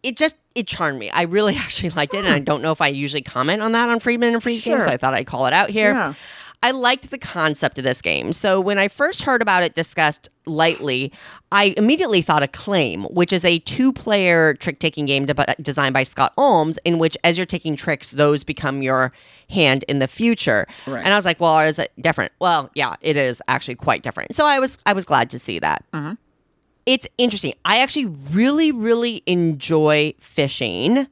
it charmed me. I really actually liked it. And I don't know if I usually comment on that on Friedman and Freeze games. So I thought I'd call it out here. Yeah. I liked the concept of this game. So when I first heard about it discussed lightly, I immediately thought of Claim, which is a 2-player trick-taking game designed by Scott Olms, in which as you're taking tricks, those become your hand in the future. Right. And I was like, well, is it different? Well, yeah, it is actually quite different. So I was glad to see that. It's interesting. I actually really, really enjoy fishing.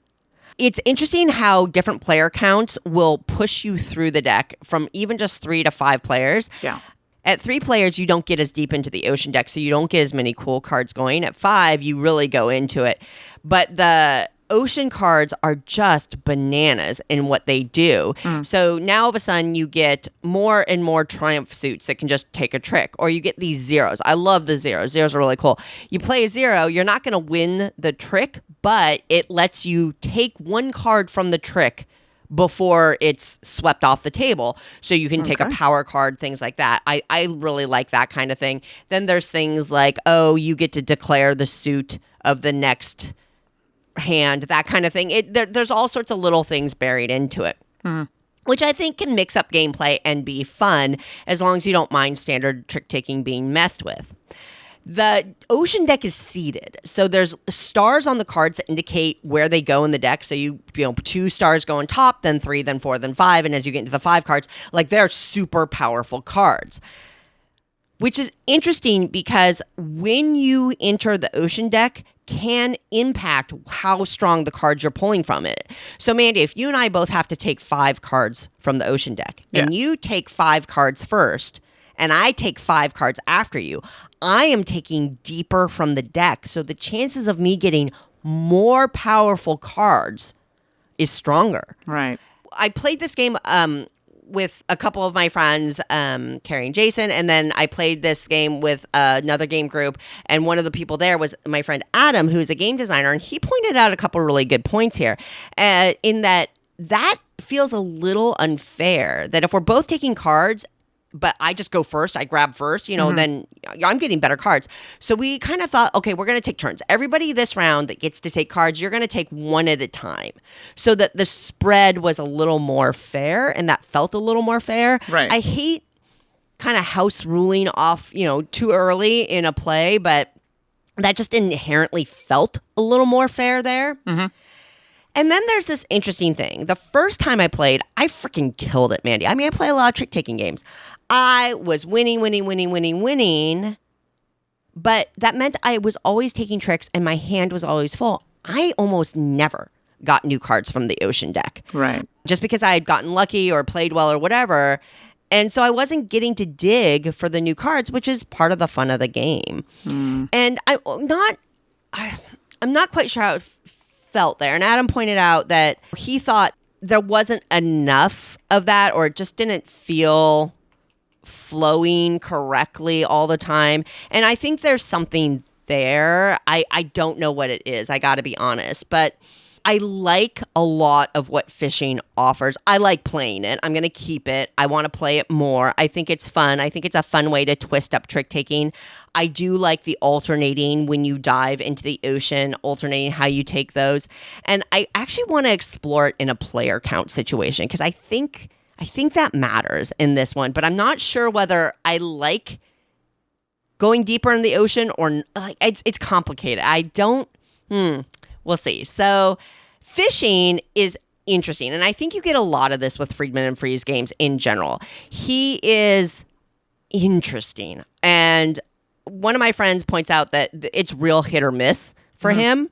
It's interesting how different player counts will push you through the deck from even just 3 to 5 players. Yeah. At 3 players, you don't get as deep into the ocean deck, so you don't get as many cool cards going. At 5, you really go into it. But the ocean cards are just bananas in what they do. So now all of a sudden you get more and more triumph suits that can just take a trick, or you get these zeros. I love the zeros. Zeros are really cool. You play a zero, you're not going to win the trick, but it lets you take 1 card from the trick before it's swept off the table. So you can take a power card, things like that. I really like that kind of thing. Then there's things like, oh, you get to declare the suit of the next hand, that kind of thing. There's all sorts of little things buried into it, which I think can mix up gameplay and be fun as long as you don't mind standard trick-taking being messed with. The ocean deck is seeded, so there's stars on the cards that indicate where they go in the deck. So you know 2 stars go on top, then 3, then 4, then 5, and as you get into the 5 cards, like they're super powerful cards. Which is interesting because when you enter the ocean deck can impact how strong the cards you're pulling from it. So Mandy, if you and I both have to take 5 cards from the ocean deck, and you take 5 cards first, and I take 5 cards after you, I am taking deeper from the deck. So the chances of me getting more powerful cards is stronger. Right. I played this game with a couple of my friends, Carrie and Jason, and then I played this game with another game group, and one of the people there was my friend Adam, who's a game designer, and he pointed out a couple really good points here, in that feels a little unfair, that if we're both taking cards, but I just go first, I grab first, then I'm getting better cards. So we kind of thought, okay, we're going to take turns. Everybody this round that gets to take cards, you're going to take 1 at a time, so that the spread was a little more fair, and that felt a little more fair. Right. I hate kind of house ruling off, too early in a play, but that just inherently felt a little more fair there. And then there's this interesting thing. The first time I played, I freaking killed it, Mandy. I mean, I play a lot of trick-taking games. I was winning, but that meant I was always taking tricks and my hand was always full. I almost never got new cards from the ocean deck. Right. Just because I had gotten lucky or played well or whatever. And so I wasn't getting to dig for the new cards, which is part of the fun of the game. And I'm not quite sure how it felt there. And Adam pointed out that he thought there wasn't enough of that, or it just didn't feel flowing correctly all the time. And I think there's something there. I don't know what it is. I got to be honest. But I like a lot of what fishing offers. I like playing it. I'm going to keep it. I want to play it more. I think it's fun. I think it's a fun way to twist up trick taking. I do like the alternating when you dive into the ocean, alternating how you take those. And I actually want to explore it in a player count situation, because I think I think that matters in this one, but I'm not sure whether I like going deeper in the ocean or like it's complicated. I don't. We'll see. So fishing is interesting, and I think you get a lot of this with Friedman and Freeze games in general. He is interesting, and one of my friends points out that it's real hit or miss for him.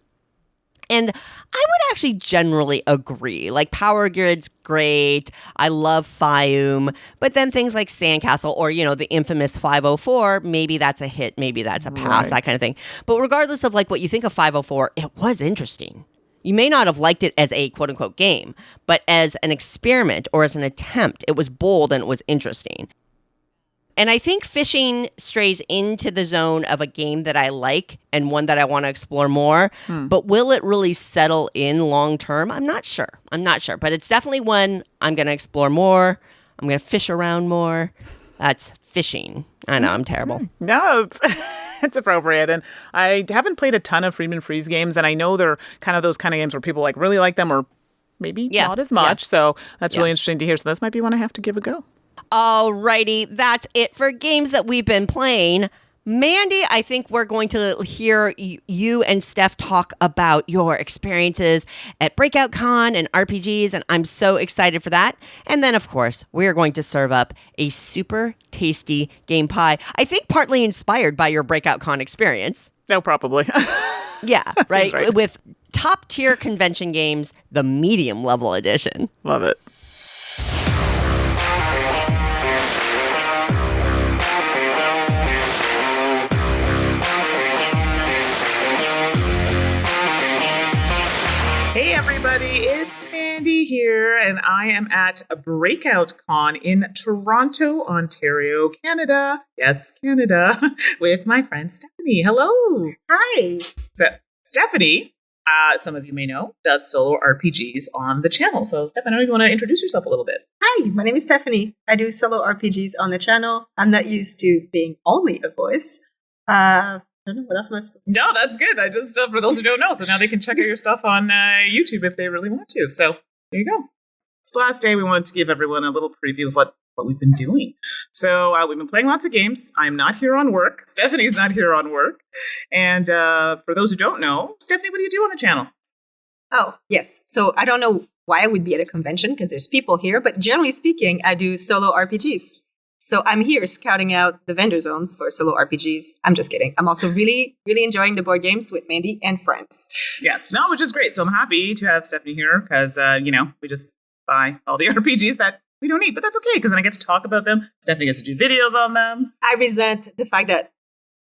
And I would actually generally agree. Like Power Grid's great. I love Fiume. But then things like Sandcastle or, the infamous 504, maybe that's a hit, maybe that's a pass, that kind of thing. But regardless of like what you think of 504, it was interesting. You may not have liked it as a quote unquote game, but as an experiment or as an attempt, it was bold and it was interesting. And I think fishing strays into the zone of a game that I like and one that I want to explore more. But will it really settle in long term? I'm not sure. But it's definitely one I'm going to explore more. I'm going to fish around more. That's fishing. I know, I'm terrible. No, it's appropriate. And I haven't played a ton of Friedman Freeze games, and I know they're kind of those kind of games where people really like them or maybe not as much. Yeah. So that's really interesting to hear. So this might be one I have to give a go. Alrighty, that's it for games that we've been playing. Mandi, I think we're going to hear you and Steph talk about your experiences at Breakout Con and RPGs, and I'm so excited for that. And then, of course, we're going to serve up a super tasty game pie, I think partly inspired by your Breakout Con experience. No, probably. Yeah, right? With top-tier convention games, the medium level edition. Love it. Hey everybody, it's Mandi here, and I am at a Breakout Con in Toronto, Ontario, Canada. Yes, Canada, with my friend Stephanie. Hello. Hi. So, Stephanie, some of you may know, does solo RPGs on the channel. So, Stephanie, you want to introduce yourself a little bit? Hi, my name is Stephanie. I do solo RPGs on the channel. I'm not used to being only a voice. I don't know, what else am I supposed to say? No, that's good. I just, for those who don't know, so now they can check out your stuff on YouTube if they really want to. So there you go. This last day, we wanted to give everyone a little preview of what we've been doing. So we've been playing lots of games. I'm not here on work. Stephanie's not here on work. And for those who don't know, Stephanie, what do you do on the channel? Oh, yes. So I don't know why I would be at a convention because there's people here, but generally speaking, I do solo RPGs. So I'm here scouting out the vendor zones for solo RPGs. I'm just kidding. I'm also really, really enjoying the board games with Mandi and friends. Yes, no, which is great. So I'm happy to have Stephanie here because, we just buy all the RPGs that we don't need. But that's okay because then I get to talk about them. Stephanie gets to do videos on them. I resent the fact that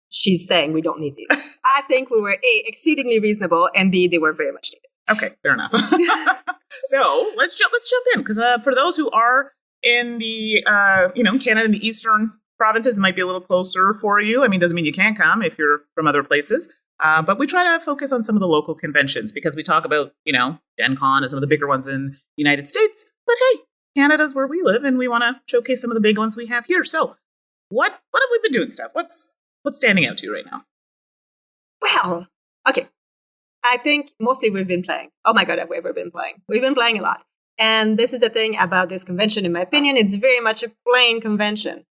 she's saying we don't need these. I think we were A, exceedingly reasonable, and B, they were very much needed. Okay, fair enough. So let's jump in because for those who are in the, Canada and the eastern provinces, it might be a little closer for you. I mean, doesn't mean you can't come if you're from other places. But we try to focus on some of the local conventions because we talk about, Gen Con and some of the bigger ones in the United States. But hey, Canada's where we live and we want to showcase some of the big ones we have here. So what have we been doing, Steph? What's standing out to you right now? Well, okay. I think mostly we've been playing. Oh my God, have we ever been playing? We've been playing a lot. And this is the thing about this convention, in my opinion. It's very much a playing convention.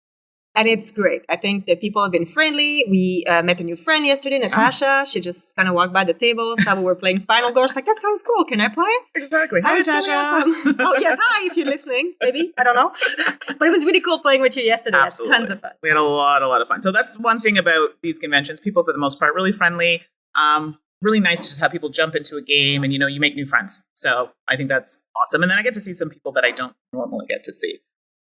And it's great. I think the people have been friendly. We met a new friend yesterday, Natasha. She just kind of walked by the table, saw we were playing Final Girls. Like, that sounds cool. Can I play? Exactly. Hi, Natasha. Awesome. Oh, yes. Hi, if you're listening. Maybe. I don't know. But it was really cool playing with you yesterday. Absolutely. Tons of fun. We had a lot of fun. So that's one thing about these conventions. People, for the most part, really friendly. Really nice to just have people jump into a game and, you make new friends. So I think that's awesome. And then I get to see some people that I don't normally get to see.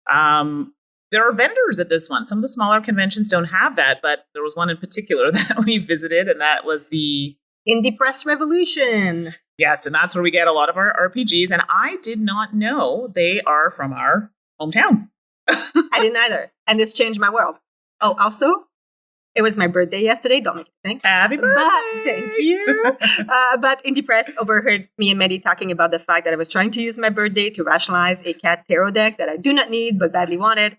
There are vendors at this one. Some of the smaller conventions don't have that, but there was one in particular that we visited, and that was the Indie Press Revolution. Yes, and that's where we get a lot of our RPGs. And I did not know they are from our hometown. I didn't either. And this changed my world. Oh, also, it was my birthday yesterday. Don't make it think. Happy birthday! But, thank you. But Indie Press overheard me and Mandi talking about the fact that I was trying to use my birthday to rationalize a cat tarot deck that I do not need but badly wanted.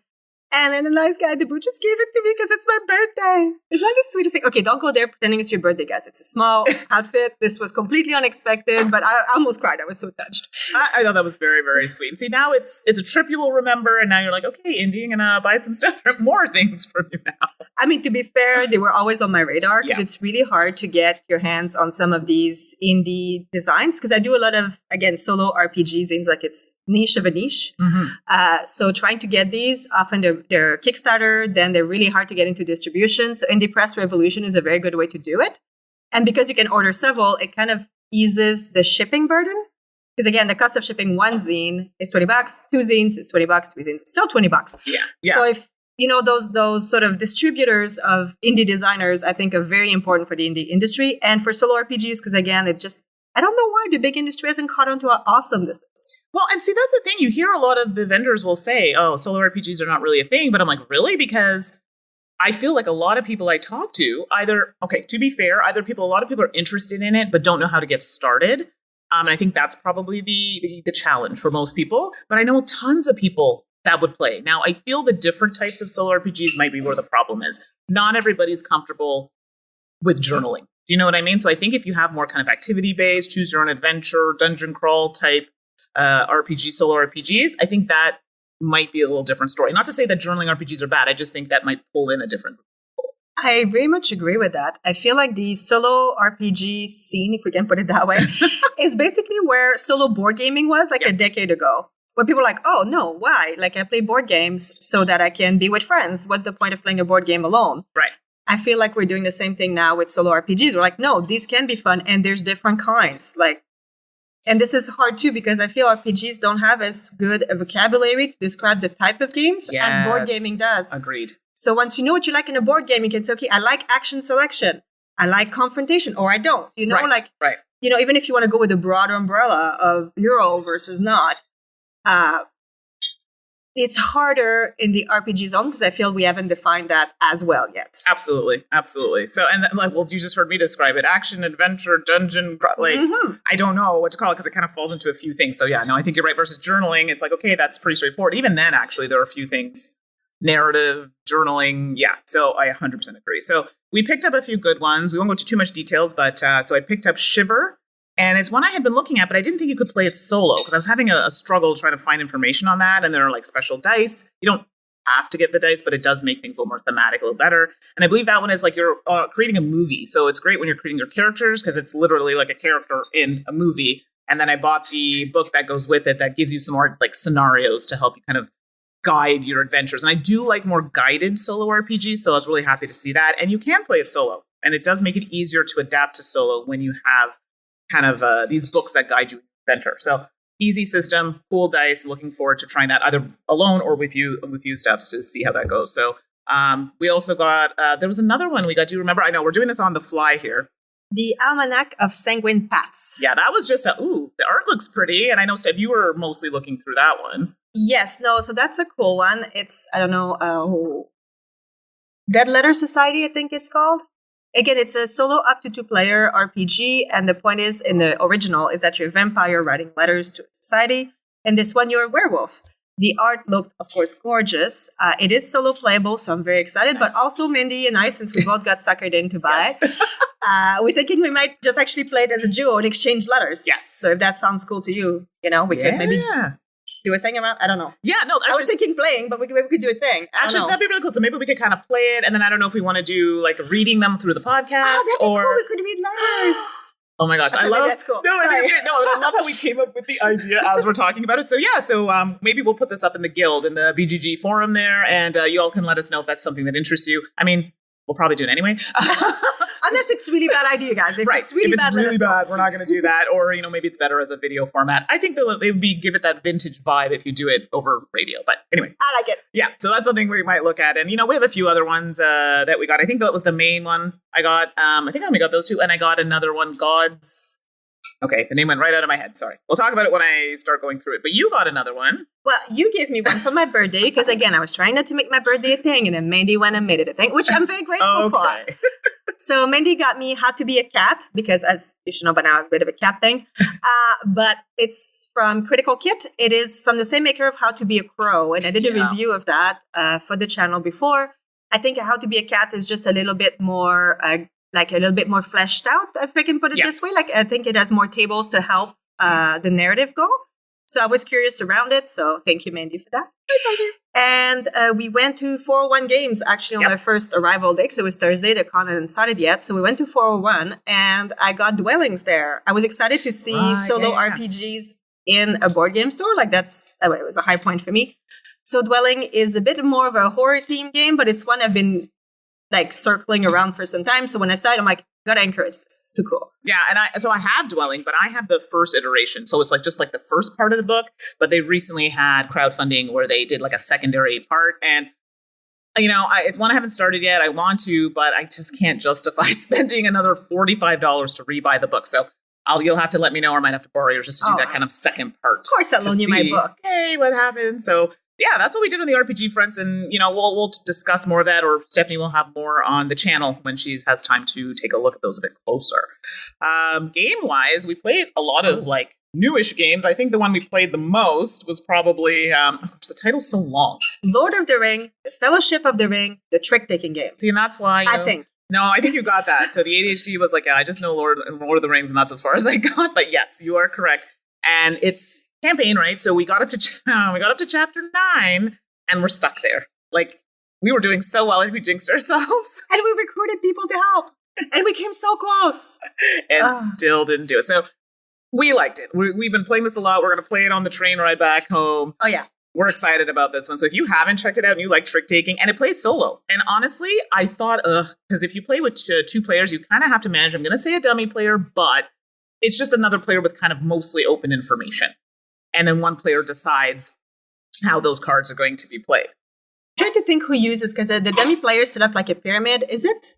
And then the nice guy at the booth just gave it to me because it's my birthday. It's like the sweetest thing. Okay, don't go there pretending it's your birthday, guys. It's a small outfit. This was completely unexpected, but I almost cried. I was so touched. I thought that was very, very sweet. And see, now it's a trip you will remember, and now you're like, okay, Indy, I'm gonna buy some stuff, more things from you now. I mean, to be fair, they were always on my radar because it's really hard to get your hands on some of these indie designs because I do a lot of, again, solo RPGs in like it's niche of a niche. So trying to get these, often they're Kickstarter, then they're really hard to get into distribution. So Indie Press Revolution is a very good way to do it. And because you can order several, it kind of eases the shipping burden. Because again, the cost of shipping one zine is $20, two zines is $20, three zines is still $20. Yeah. So if those sort of distributors of indie designers, I think are very important for the indie industry and for solo RPGs. Because again, I don't know why the big industry hasn't caught on to how awesome this is. Well, and see, that's the thing. You hear a lot of the vendors will say, oh, solo RPGs are not really a thing. But I'm like, really? Because I feel like a lot of people I talk to to be fair, a lot of people are interested in it, but don't know how to get started. And I think that's probably the challenge for most people. But I know tons of people that would play. Now, I feel the different types of solo RPGs might be where the problem is. Not everybody's comfortable with journaling. Do you know what I mean? So I think if you have more kind of activity-based, choose your own adventure, dungeon crawl type solo RPGs, I think that might be a little different story. Not to say that journaling RPGs are bad. I just think that might pull in a different group. I very much agree with that. I feel like the solo RPG scene, if we can put it that way, is basically where solo board gaming was like a decade ago. Where people are like, oh, no, why? Like, I play board games so that I can be with friends. What's the point of playing a board game alone? Right. I feel like we're doing the same thing now with solo RPGs. We're like, no, these can be fun, and there's different kinds. And this is hard, too, because I feel RPGs don't have as good a vocabulary to describe the type of games as board gaming does. Agreed. So once you know what you like in a board game, you can say, okay, I like action selection. I like confrontation, or I don't. Right. Even if you want to go with a broader umbrella of Euro versus not, it's harder in the RPG zone because I feel we haven't defined that as well yet. Absolutely. So, and you just heard me describe it. Action, adventure, dungeon, I don't know what to call it because it kind of falls into a few things. So yeah, no, I think you're right. Versus journaling, it's like, okay, that's pretty straightforward. Even then, actually, there are a few things. Narrative, journaling, yeah. So I 100% agree. So we picked up a few good ones. We won't go into too much details, but so I picked up Shiver. And it's one I had been looking at, but I didn't think you could play it solo because I was having a struggle trying to find information on that. And there are like special dice. You don't have to get the dice, but it does make things a little more thematic, a little better. And I believe that one is like you're creating a movie. So it's great when you're creating your characters because it's literally like a character in a movie. And then I bought the book that goes with it that gives you some more like scenarios to help you kind of guide your adventures. And I do like more guided solo RPGs. So I was really happy to see that. And you can play it solo. And it does make it easier to adapt to solo when you have kind of these books that guide you in adventure. So easy system, cool dice. Looking forward to trying that either alone or with you steps to see how that goes. So we also got there was another one we got. Do you remember? I know we're doing this on the fly here. The Almanac of Sanguine Paths. Yeah, that was just the art looks pretty. And I know, Steph, you were mostly looking through that one. Yes, no, so that's a cool one. It's, I don't know, Dead Letter Society, I think it's called. Again, it's a solo up to 2-player RPG, and the point is, in the original, is that you're a vampire writing letters to a society, and this one, you're a werewolf. The art looked, of course, gorgeous. It is solo playable, so I'm very excited, nice. But also Mandi and I, since we both got suckered in to buy it, we're thinking we might just actually play it as a duo and exchange letters. Yes. So if that sounds cool to you, we could maybe do a thing around. I don't know. Yeah, no. Actually, I was thinking playing, but maybe we could do a thing. Actually, that'd be really cool. So maybe we could kind of play it, and then I don't know if we want to do like reading them through the podcast or cool. We could read letters. Oh my gosh, I love that's cool. No, I think it's great. No, I love how we came up with the idea as we're talking about it. So yeah, maybe we'll put this up in the guild in the BGG forum there, and you all can let us know if that's something that interests you. I mean, we'll probably do it anyway. Unless it's really bad idea, guys. If it's really bad, we're not going to do that. Or, maybe it's better as a video format. I think they would give it that vintage vibe if you do it over radio. But anyway. I like it. Yeah. So that's something we might look at. And, we have a few other ones that we got. I think that was the main one I got. I think I only got those two. And I got another one, Gods. Okay, the name went right out of my head. Sorry. We'll talk about it when I start going through it. But you got another one. Well, you gave me one for my birthday because, again, I was trying not to make my birthday a thing, and then Mandi went and made it a thing, which I'm very grateful for. So Mandi got me How to Be a Cat, because as you should know by now, I'm a bit of a cat thing. But it's from Critical Kit. It is from the same maker of How to Be a Crow. And I did a review of that for the channel before. I think How to Be a Cat is just a little bit more, fleshed out, if I can put it this way. Like, I think it has more tables to help the narrative go. So I was curious around it. So thank you, Mandi, for that. My pleasure. And we went to 401 Games actually on our first arrival day, because it was Thursday. The con hadn't started yet. So we went to 401 and I got Dwellings there. I was excited to see solo RPGs in a board game store. Like it was a high point for me. So Dwelling is a bit more of a horror theme game, but it's one I've been like circling around for some time. So when I saw it, I'm like, gotta encourage this. It's too cool. Yeah, and I have Dwelling, but I have the first iteration. So it's like just like the first part of the book, but they recently had crowdfunding where they did like a secondary part. And, it's one I haven't started yet. I want to, but I just can't justify spending another $45 to rebuy the book. So you'll have to let me know, or I might have to borrow yours just to do that kind of second part. Of course, I'll loan you my book. Hey, what happened? So yeah, that's what we did on the RPG fronts, and we'll discuss more of that, or Stephanie will have more on the channel when she has time to take a look at those a bit closer. Game wise, we played a lot of like newish games. I think the one we played the most was probably the title's so long. Lord of the Ring, the Fellowship of the Ring, the trick taking game. See, and that's why I think. No, I think you got that. So the ADHD was like, I just know Lord of the Rings, and that's as far as I got. But yes, you are correct, and it's campaign, right? So we got up to chapter 9 and we're stuck there. Like, we were doing so well, and we jinxed ourselves. And we recruited people to help. And we came so close. And still didn't do it. So we liked it. We've been playing this a lot. We're going to play it on the train ride back home. Oh, yeah. We're excited about this one. So if you haven't checked it out and you like trick taking, and it plays solo. And honestly, I thought, because if you play with 2 players, you kind of have to manage. I'm going to say a dummy player, but it's just another player with kind of mostly open information. And then one player decides how those cards are going to be played. I'm trying to think who uses, because the dummy player set up like a pyramid. Is it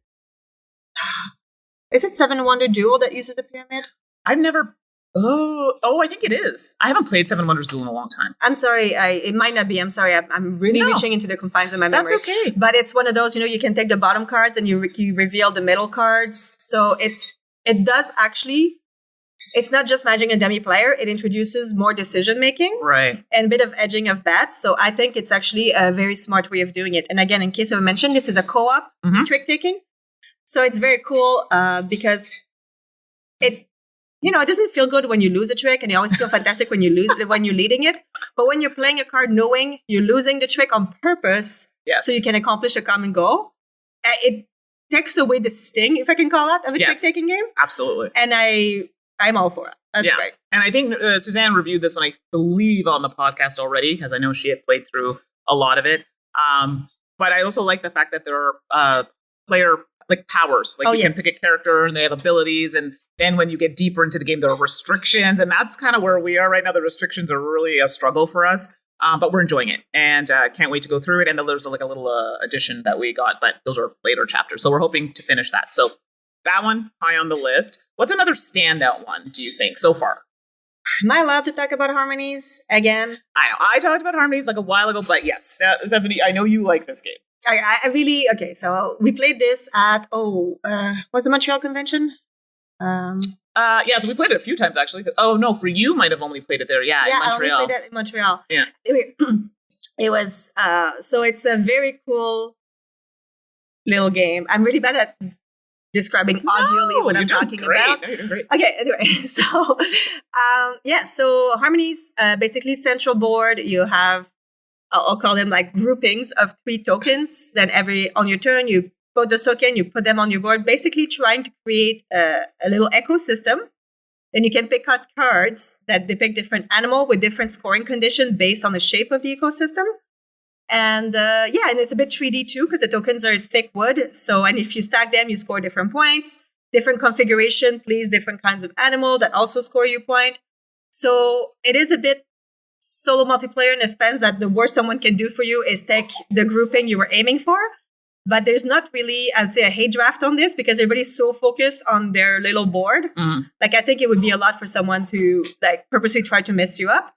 7 Wonder Duel that uses a pyramid? I've never... Oh, I think it is. I haven't played 7 Wonders Duel in a long time. I'm sorry. It might not be. I'm sorry. I'm really reaching into the confines of my memory. That's okay. But it's one of those, you can take the bottom cards and you reveal the middle cards. So it does actually... It's not just managing a dummy player. It introduces more decision making, right, and a bit of edging of bets. So I think it's actually a very smart way of doing it. And again, in case I mentioned, this is a co-op trick taking, so it's very cool because it doesn't feel good when you lose a trick, and you always feel fantastic when you're leading it. But when you're playing a card knowing you're losing the trick on purpose, so you can accomplish a common goal, it takes away the sting, if I can call that, of a trick taking game. Absolutely, and I'm all for it. That's great. And I think Suzanne reviewed this one, I believe, on the podcast already, because I know she had played through a lot of it. But I also like the fact that there are player like powers. Like you can pick a character and they have abilities. And then when you get deeper into the game, there are restrictions. And that's kind of where we are right now. The restrictions are really a struggle for us. But we're enjoying it and can't wait to go through it. And then there's like a little addition that we got, but those are later chapters. So we're hoping to finish that. So that one high on the list. What's another standout one, do you think, so far? Am I allowed to talk about harmonies again? I know. I talked about harmonies like a while ago, but yes, Stephanie, I know you like this game. I really, okay, so we played this at, was the Montreal convention? So we played it a few times, actually. Oh, no, for you might have only played it there. Yeah, in Montreal. I only played it in Montreal. Yeah. It was, so it's a very cool little game. I'm really bad at describing audially what I'm talking about. No, you're doing great. Okay, anyway, so so harmonies, basically central board, you have, I'll call them like groupings of 3 tokens. Then on your turn, you put this token, you put them on your board, basically trying to create a little ecosystem. Then you can pick out cards that depict different animal with different scoring conditions based on the shape of the ecosystem. And and it's a bit 3D too, because the tokens are thick wood. So, and if you stack them, you score different points. Different configuration plays different kinds of animal that also score you point. So it is a bit solo multiplayer in the sense that the worst someone can do for you is take the grouping you were aiming for. But there's not really, I'd say, a hate draft on this because everybody's so focused on their little board. Mm-hmm. Like, I think it would be a lot for someone to like purposely try to mess you up.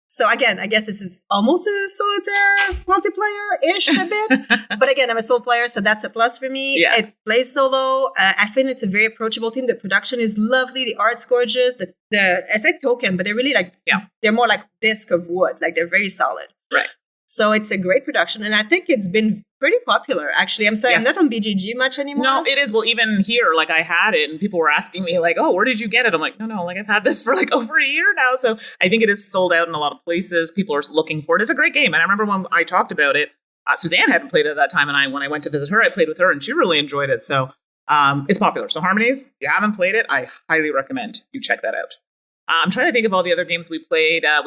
So again, I guess this is almost a solitaire multiplayer multiplayer-ish a bit. But again, I'm a solo player, so that's a plus for me. Yeah. It plays solo. I think it's a very approachable team. The production is lovely. The art's gorgeous. I said token, but they're really like, they're more like disc of wood. Like they're very solid. Right. So it's a great production. And I think it's been pretty popular, actually. I'm sorry, I'm not on BGG much anymore. No, it is. Well, even here, like I had it and people were asking me like, oh, where did you get it? I'm like, no, like I've had this for like over a year now. So I think it is sold out in a lot of places. People are looking for it. It's a great game. And I remember when I talked about it, Suzanne hadn't played it at that time. And when I went to visit her, I played with her and she really enjoyed it. So it's popular. So Harmonies, if you haven't played it, I highly recommend you check that out. I'm trying to think of all the other games we played. I'm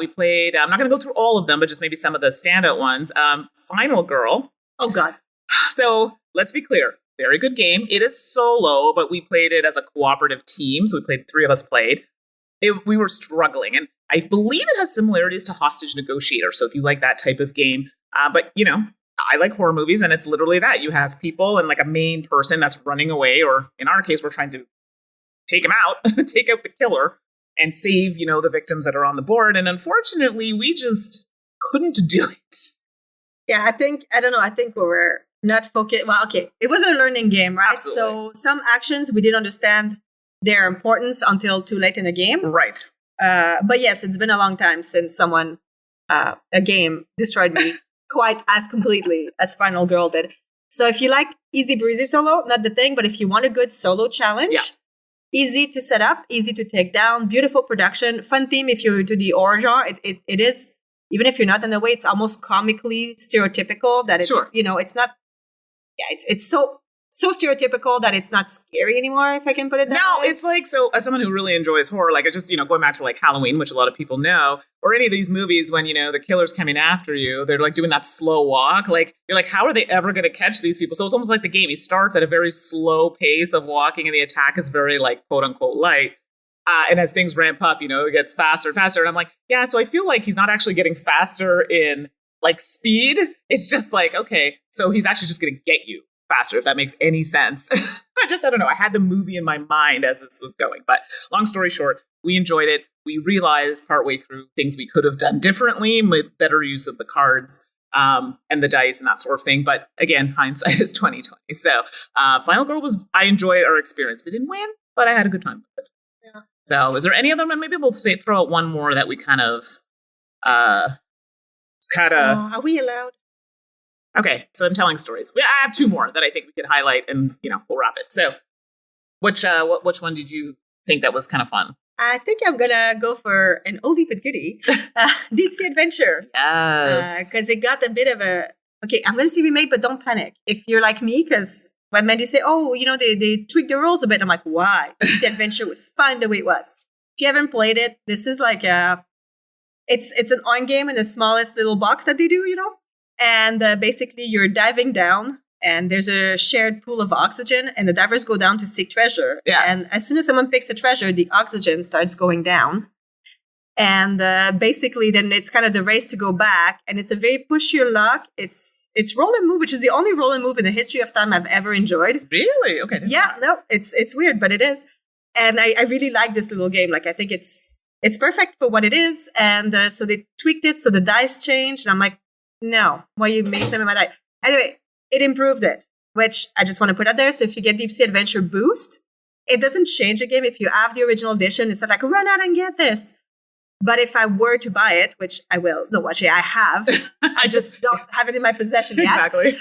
not going to go through all of them, but just maybe some of the standout ones. Final Girl. Oh, God. So let's be clear. Very good game. It is solo, but we played it as a cooperative team. So three of us played. We were struggling. And I believe it has similarities to Hostage Negotiator. So if you like that type of game, but I like horror movies and it's literally that. You have people and like a main person that's running away, or in our case, we're trying to take him out, take out the killer and save, the victims that are on the board. And unfortunately, we just couldn't do it. Yeah, I think we were not focused. Well, okay, it was a learning game, right? Absolutely. So some actions we didn't understand their importance until too late in the game. Right. But yes, it's been a long time since a game destroyed me quite as completely as Final Girl did. So if you like easy breezy solo, not the thing, but if you want a good solo challenge, easy to set up, easy to take down, beautiful production, fun theme if you're into the horror genre. It is, even if you're not in the way, it's almost comically stereotypical that it's not, it's so stereotypical that it's not scary anymore, if I can put it that way. It's like, so as someone who really enjoys horror, like I just, going back to like Halloween, which a lot of people know, or any of these movies when, the killer's coming after you, they're like doing that slow walk. Like, you're like, how are they ever going to catch these people? So it's almost like the game. He starts at a very slow pace of walking and the attack is very like quote unquote light. And as things ramp up, it gets faster and faster. And I'm like, yeah, so I feel like he's not actually getting faster in like speed. It's just like, okay, so he's actually just going to get you faster, if that makes any sense. I don't know. I had the movie in my mind as this was going. But long story short, we enjoyed it. We realized partway through things we could have done differently with better use of the cards and the dice and that sort of thing. But again, hindsight is 2020. So Final Girl I enjoyed our experience. We didn't win, but I had a good time with it. Yeah. So is there any other one? Maybe we'll throw out one more that we kind of are we allowed? Okay, so I'm telling stories. I have two more that I think we could highlight, and we'll wrap it. So, which one did you think that was kind of fun? I think I'm gonna go for an oldie but goodie, Deep Sea Adventure. Yes, because it got a bit of a. Okay, I'm gonna say remake, but don't panic if you're like me, because when Mandi say, "Oh, they tweaked the rules a bit," I'm like, "Why?" Deep Sea Adventure was fine the way it was. If you haven't played it, this is like it's an on game in the smallest little box that they do, And basically, you're diving down, and there's a shared pool of oxygen, and the divers go down to seek treasure. Yeah. And as soon as someone picks a treasure, the oxygen starts going down. And basically, then it's kind of the race to go back, and it's a very push your luck. It's roll and move, which is the only roll and move in the history of time I've ever enjoyed. Really? Okay. Yeah, no, it's weird, but it is. And I really like this little game. Like, I think it's perfect for what it is. And so they tweaked it, so the dice changed, and I'm like, no, why you made some of my dice? Anyway, it improved it, which I just want to put out there. So if you get Deep Sea Adventure Boost, it doesn't change the game. If you have the original edition, it's not like, run out and get this. But if I were to buy it, which I will, no, actually I have, I just don't have it in my possession yet. Exactly.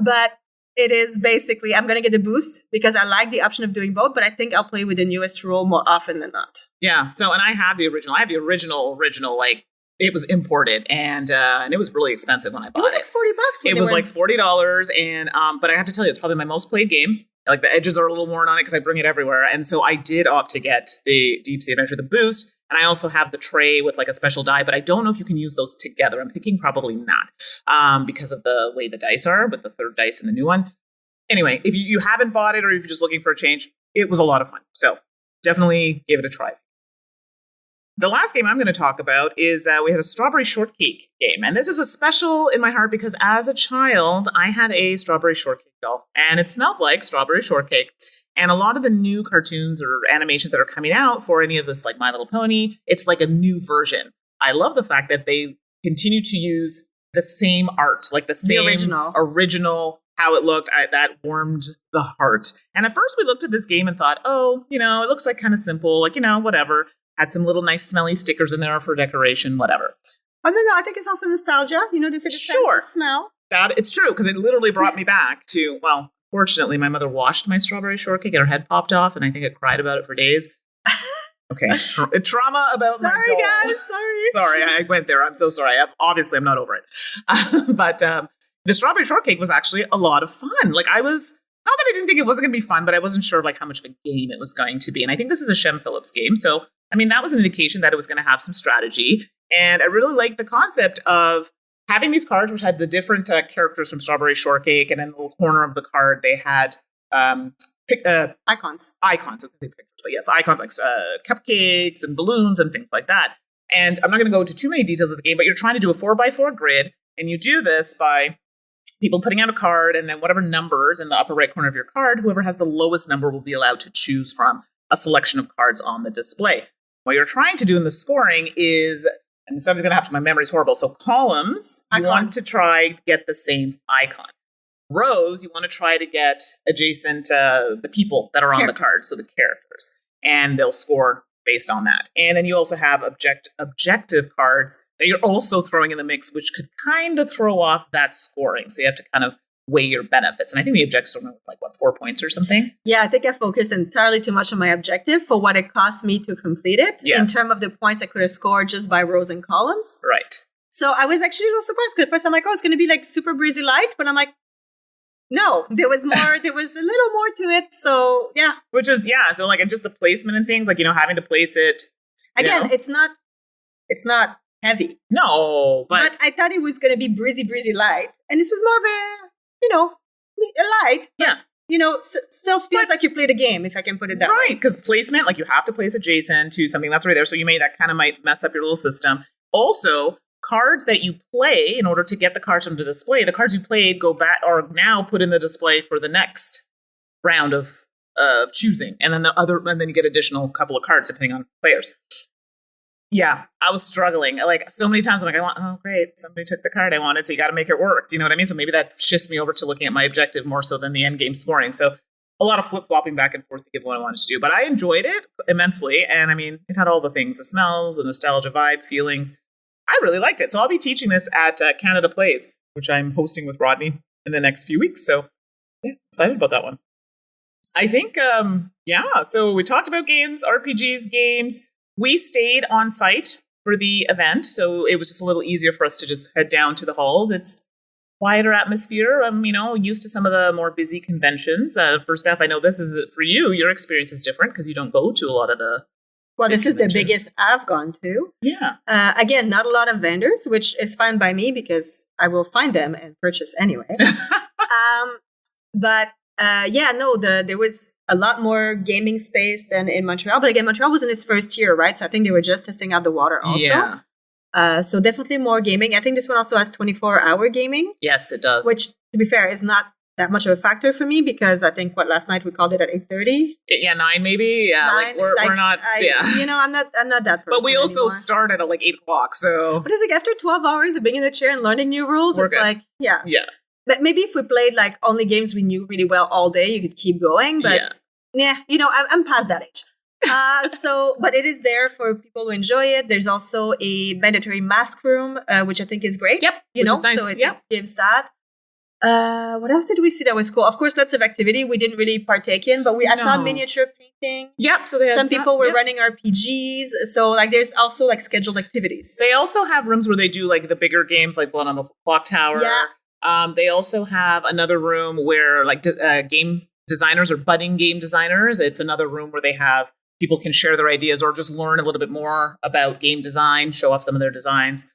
But it is basically, I'm going to get the boost because I like the option of doing both, but I think I'll play with the newest rule more often than not. Yeah. So, and I have the original. I have the original, like, it was imported and it was really expensive when I bought it. It was like $40. It was like $40. And, but I have to tell you, it's probably my most played game. Like the edges are a little worn on it because I bring it everywhere. And so I did opt to get the Deep Sea Adventure, the boost. And I also have the tray with like a special die, but I don't know if you can use those together. I'm thinking probably not because of the way the dice are with the third dice and the new one. Anyway, if you haven't bought it or if you're just looking for a change, it was a lot of fun. So definitely give it a try. The last game I'm going to talk about is we had a strawberry shortcake game. And this is a special in my heart because as a child, I had a strawberry shortcake doll and it smelled like strawberry shortcake. And a lot of the new cartoons or animations that are coming out for any of this, like My Little Pony, it's like a new version. I love the fact that they continue to use the same art, like the same original how it looked. That warmed the heart. And at first we looked at this game and thought, oh, it looks like kind of simple, like, whatever. Had some little nice smelly stickers in there for decoration, whatever. Oh, no, I think it's also nostalgia. This is a smell. That it's true, because it literally brought me back to, well, fortunately, my mother washed my strawberry shortcake and her head popped off, and I think it cried about it for days. Okay, trauma about my doll. Sorry, guys. Sorry. Sorry, I went there. I'm so sorry. Obviously, I'm not over it. But the strawberry shortcake was actually a lot of fun. Like, I was, not that I didn't think it wasn't going to be fun, but I wasn't sure of, like, how much of a game it was going to be. And I think this is a Shem Phillips game. So, I mean, that was an indication that it was going to have some strategy. And I really liked the concept of having these cards, which had the different characters from Strawberry Shortcake, and in the little corner of the card, they had icons. I was going to say pictures, but yes, icons like cupcakes and balloons and things like that. And I'm not going to go into too many details of the game, but you're trying to do a 4x4 grid, and you do this by people putting out a card, and then whatever numbers in the upper right corner of your card, whoever has the lowest number will be allowed to choose from a selection of cards on the display. What you're trying to do in the scoring is, and something's going to happen, my memory's horrible. So columns, you want to try to get the same icon. Rows, you want to try to get adjacent the people that are on the card, so the characters. And they'll score based on that. And then you also have objective cards that you're also throwing in the mix, which could kind of throw off that scoring. So you have to kind of weigh your benefits. And I think the objectives are like, 4 points or something? Yeah, I think I focused entirely too much on my objective for what it cost me to complete it in terms of the points I could have scored just by rows and columns. Right. So I was actually a little surprised because at first I'm like, oh, it's going to be like super breezy light. But I'm like, no, there was more, there was a little more to it. So yeah. Which is, so like, and just the placement and things, like, having to place it. Again, it's not heavy. No, but I thought it was going to be breezy light. And this was more of a, a light. Yeah. Still feels like you played a game, if I can put it that way. Right, because placement, like, you have to place adjacent to something that's right there. So that might mess up your little system. Also, cards that you play in order to get the cards from the display, the cards you played go back or now put in the display for the next round of choosing. And then you get additional couple of cards depending on players. Yeah, I was struggling. Like, so many times I'm like, oh, great, somebody took the card I wanted, so you got to make it work. Do you know what I mean? So maybe that shifts me over to looking at my objective more so than the end game scoring. So a lot of flip-flopping back and forth to give what I wanted to do. But I enjoyed it immensely. And I mean, it had all the things, the smells, the nostalgia vibe, feelings. I really liked it. So I'll be teaching this at Canada Plays, which I'm hosting with Rodney in the next few weeks. So yeah, excited about that one. I think, so we talked about games, RPGs, games. We stayed on site for the event, so it was just a little easier for us to just head down to the halls. It's quieter atmosphere. I'm, used to some of the more busy conventions. For Steph, I know this is for you. Your experience is different because you don't go to a lot of the. Well, this is the biggest I've gone to. Yeah. Again, not a lot of vendors, which is fine by me because I will find them and purchase anyway. There was a lot more gaming space than in Montreal. But again, Montreal was in its first year, right? So I think they were just testing out the water also. Yeah. So definitely more gaming. I think this one also has 24-hour gaming. Yes, it does. Which, to be fair, is not that much of a factor for me because I think last night we called it at 8:30. Yeah, 9 maybe. Yeah, 9, we're not. I'm not that person. But we also anymore. Started at like 8:00. So. But it's like after 12 hours of being in the chair and learning new rules, We're it's good. like Yeah. But maybe if we played like only games we knew really well all day, you could keep going. But I'm past that age. But it is there for people who enjoy it. There's also a mandatory mask room, which I think is great. Yep. Which is nice. So it gives that. What else did we see that was cool? Of course, lots of activity we didn't really partake in, but I saw miniature painting. Yep. So some people were running RPGs. So like, there's also like scheduled activities. They also have rooms where they do like the bigger games, like Blood on the Clock Tower. Yeah. They also have another room where like game designers or budding game designers. It's another room where they have people can share their ideas or just learn a little bit more about game design, show off some of their designs.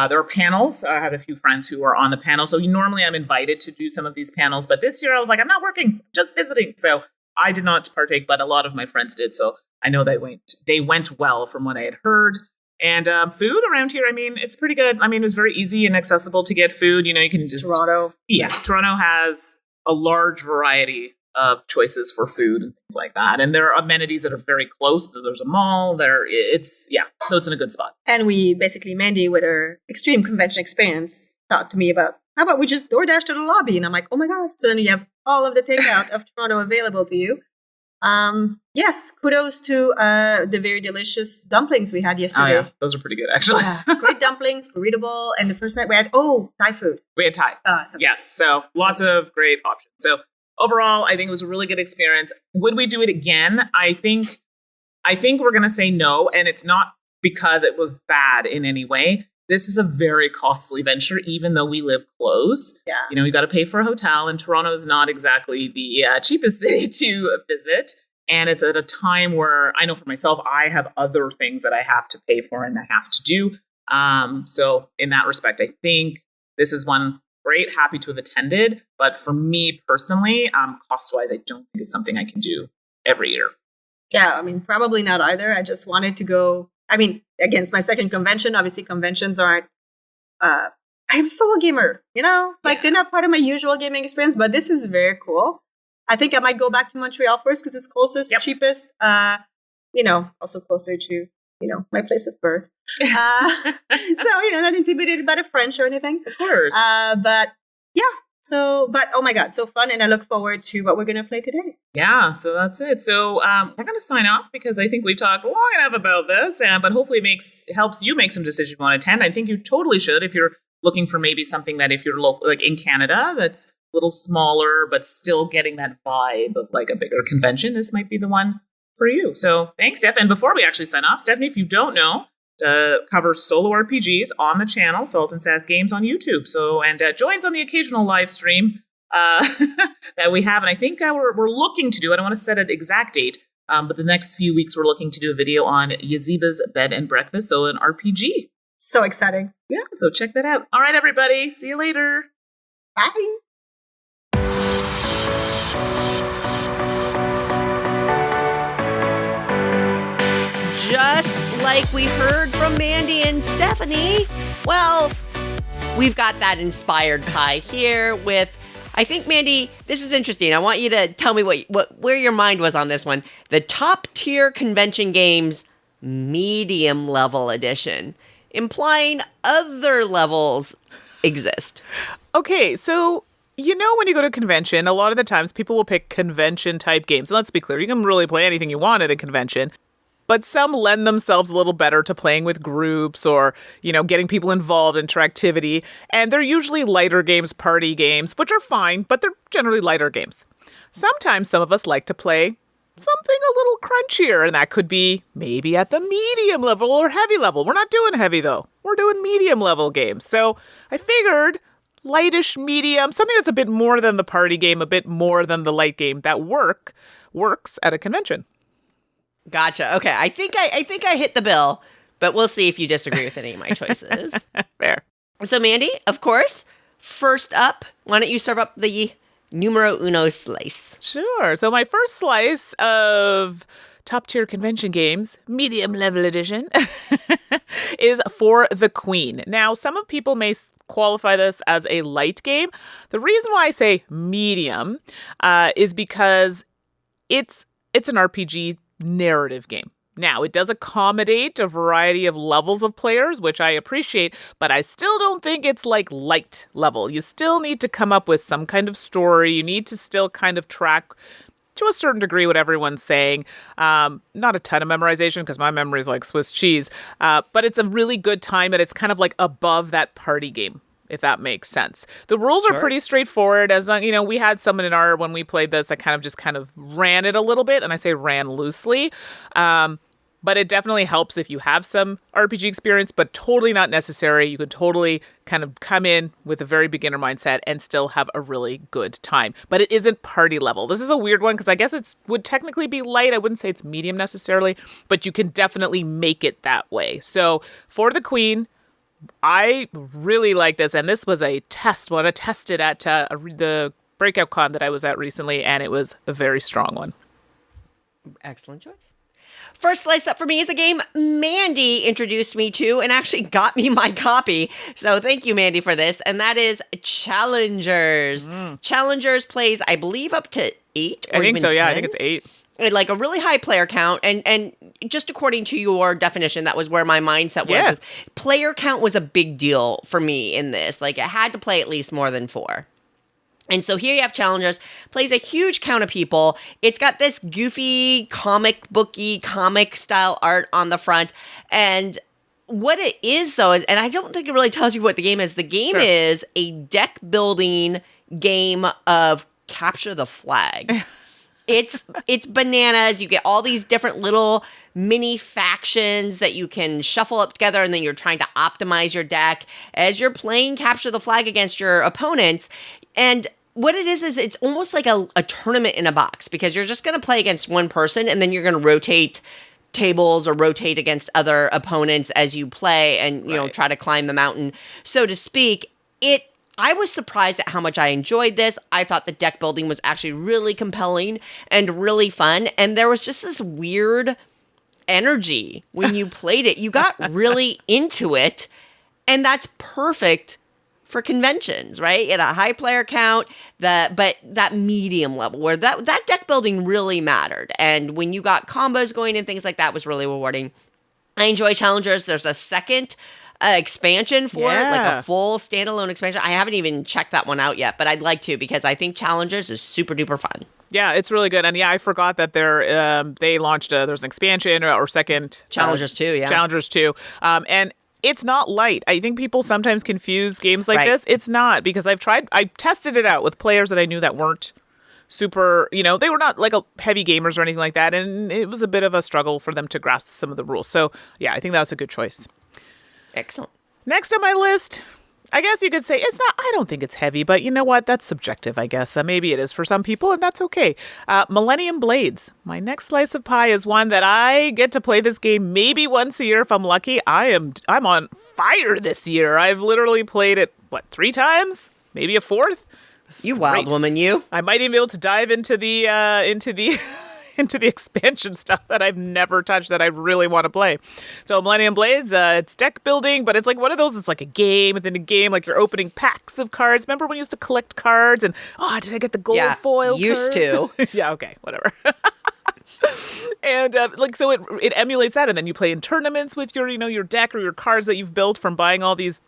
There are panels. I have a few friends who are on the panel. So normally I'm invited to do some of these panels. But this year I was like, I'm not working, just visiting. So I did not partake, but a lot of my friends did. So I know they went well from what I had heard. And food around here, I mean, it's pretty good. I mean, it was very easy and accessible to get food. You can just... Toronto. Yeah, Toronto has a large variety of choices for food and things like that. And there are amenities that are very close. There's a mall there. So it's in a good spot. And we basically, Mandi, with her extreme convention experience, thought to me about, how about we just DoorDash to the lobby? And I'm like, oh my God. So then you have all of the takeout of Toronto available to you. Yes, kudos to the very delicious dumplings we had yesterday. Oh, yeah. Those are pretty good, actually. Great dumplings, burrito, and the first night we had, Thai food. We had Thai. So yes, so lots of great options. So overall, I think it was a really good experience. Would we do it again? I think we're going to say no, and it's not because it was bad in any way. This is a very costly venture, even though we live close. Yeah. You know, you got to pay for a hotel, and Toronto is not exactly the cheapest city to visit. And it's at a time where I know for myself, I have other things that I have to pay for and I have to do. So in that respect, I think this is one great, happy to have attended. But for me personally, cost-wise, I don't think it's something I can do every year. Yeah, I mean, probably not either. I just wanted to go. I mean, again, it's my second convention. Obviously, conventions aren't. I'm still a gamer, they're not part of my usual gaming experience, but this is very cool. I think I might go back to Montreal first because it's closest, cheapest, also closer to, my place of birth. So, not intimidated by the French or anything. Of course. But yeah. But oh my God, so fun. And I look forward to what we're going to play today. Yeah, so that's it. So we're going to sign off because I think we've talked long enough about this, but hopefully it helps you make some decisions you want to attend. I think you totally should if you're looking for maybe something that if you're local, like in Canada, that's a little smaller, but still getting that vibe of like a bigger convention. This might be the one for you. So thanks, Steph. And before we actually sign off, Stephanie, if you don't know, cover solo RPGs on the channel, Salt and Sass Games on YouTube. So, and joins on the occasional live stream that we have. And I think we're looking to do, I don't want to set an exact date, but the next few weeks we're looking to do a video on Yaziba's Bed and Breakfast, so an RPG. So exciting. Yeah, so check that out. All right, everybody. See you later. Bye. Just like we heard from Mandi and Stephanie, well, we've got that inspired pie here with, I think, Mandi, this is interesting. I want you to tell me where your mind was on this one. The top tier convention games medium level edition, implying other levels exist. Okay, so when you go to a convention, a lot of the times people will pick convention type games. And let's be clear, you can really play anything you want at a convention. But some lend themselves a little better to playing with groups or, getting people involved in interactivity. And they're usually lighter games, party games, which are fine, but they're generally lighter games. Sometimes some of us like to play something a little crunchier, and that could be maybe at the medium level or heavy level. We're not doing heavy, though. We're doing medium level games. So I figured lightish medium, something that's a bit more than the party game, a bit more than the light game, that works at a convention. Gotcha. Okay. I think I hit the bill, but we'll see if you disagree with any of my choices. Fair. So, Mandi, of course, first up, why don't you serve up the numero uno slice? Sure. So my first slice of top tier convention games, medium level edition, is For the Queen. Now, some of people may qualify this as a light game. The reason why I say medium is because it's an RPG narrative game. Now, it does accommodate a variety of levels of players, which I appreciate, but I still don't think it's like light level. You still need to come up with some kind of story. You need to still kind of track to a certain degree what everyone's saying. Not a ton of memorization because my memory is like Swiss cheese, but it's a really good time and it's kind of like above that party game, if that makes sense. The rules are pretty straightforward. As we had someone when we played this, that kind of ran it a little bit, and I say ran loosely. But it definitely helps if you have some RPG experience, but totally not necessary. You could totally kind of come in with a very beginner mindset and still have a really good time. But it isn't party level. This is a weird one because I guess it would technically be light. I wouldn't say it's medium necessarily, but you can definitely make it that way. So For the Queen, I really like this, and this was a test one. I tested at the Breakout Con that I was at recently, and it was a very strong one. Excellent choice. First slice up for me is a game Mandi introduced me to and actually got me my copy. So thank you, Mandi, for this. And that is Challengers. Challengers plays, I believe, up to 8. I think so, 10. yeah. I think it's 8. like a really high player count, and just according to your definition, that was where my mindset was. Yeah. Is player count was a big deal for me in this. Like, it had to play at least more than 4. And so here you have Challengers, plays a huge count of people. It's got this goofy comic booky comic style art on the front. And what it is, though, is, and I don't think it really tells you what the game is. The game is a deck building game of capture the flag. It's bananas. You get all these different little mini factions that you can shuffle up together, and then you're trying to optimize your deck as you're playing capture the flag against your opponents. And what it is it's almost like a tournament in a box, because you're just going to play against one person, and then you're going to rotate tables or rotate against other opponents as you play and, you know, try to climb the mountain, so to speak. I was surprised at how much I enjoyed this. I thought the deck building was actually really compelling and really fun. And there was just this weird energy when you played it. You got really into it. And that's perfect for conventions, right? At a high player count, but that medium level where that deck building really mattered. And when you got combos going and things like that, was really rewarding. I enjoy Challengers. There's a second expansion for it, like a full standalone expansion. I haven't even checked that one out yet, but I'd like to, because I think Challengers is super duper fun. Yeah, it's really good. And yeah, I forgot that they launched there's an expansion or second Challengers 2, yeah. Challengers 2. And it's not light. I think people sometimes confuse games like this. It's not, because I tested it out with players that I knew that weren't super, they were not like heavy gamers or anything like that, and it was a bit of a struggle for them to grasp some of the rules. So yeah, I think that's a good choice. Excellent. Next on my list, I guess you could say it's not, I don't think it's heavy, but you know what? That's subjective, I guess. Maybe it is for some people, and that's okay. Millennium Blades. My next slice of pie is one that I get to play this game maybe once a year if I'm lucky. I'm on fire this year. I've literally played it, 3 times? Maybe a 4th? You wild woman, you. I might even be able to dive into the into the expansion stuff that I've never touched that I really want to play. So Millennium Blades, it's deck building, but it's like one of those, it's like a game within a game, like you're opening packs of cards. Remember when you used to collect cards and, did I get the gold foil used cards? to. Yeah, okay, whatever. And so it emulates that, and then you play in tournaments with your deck or your cards that you've built from buying all these,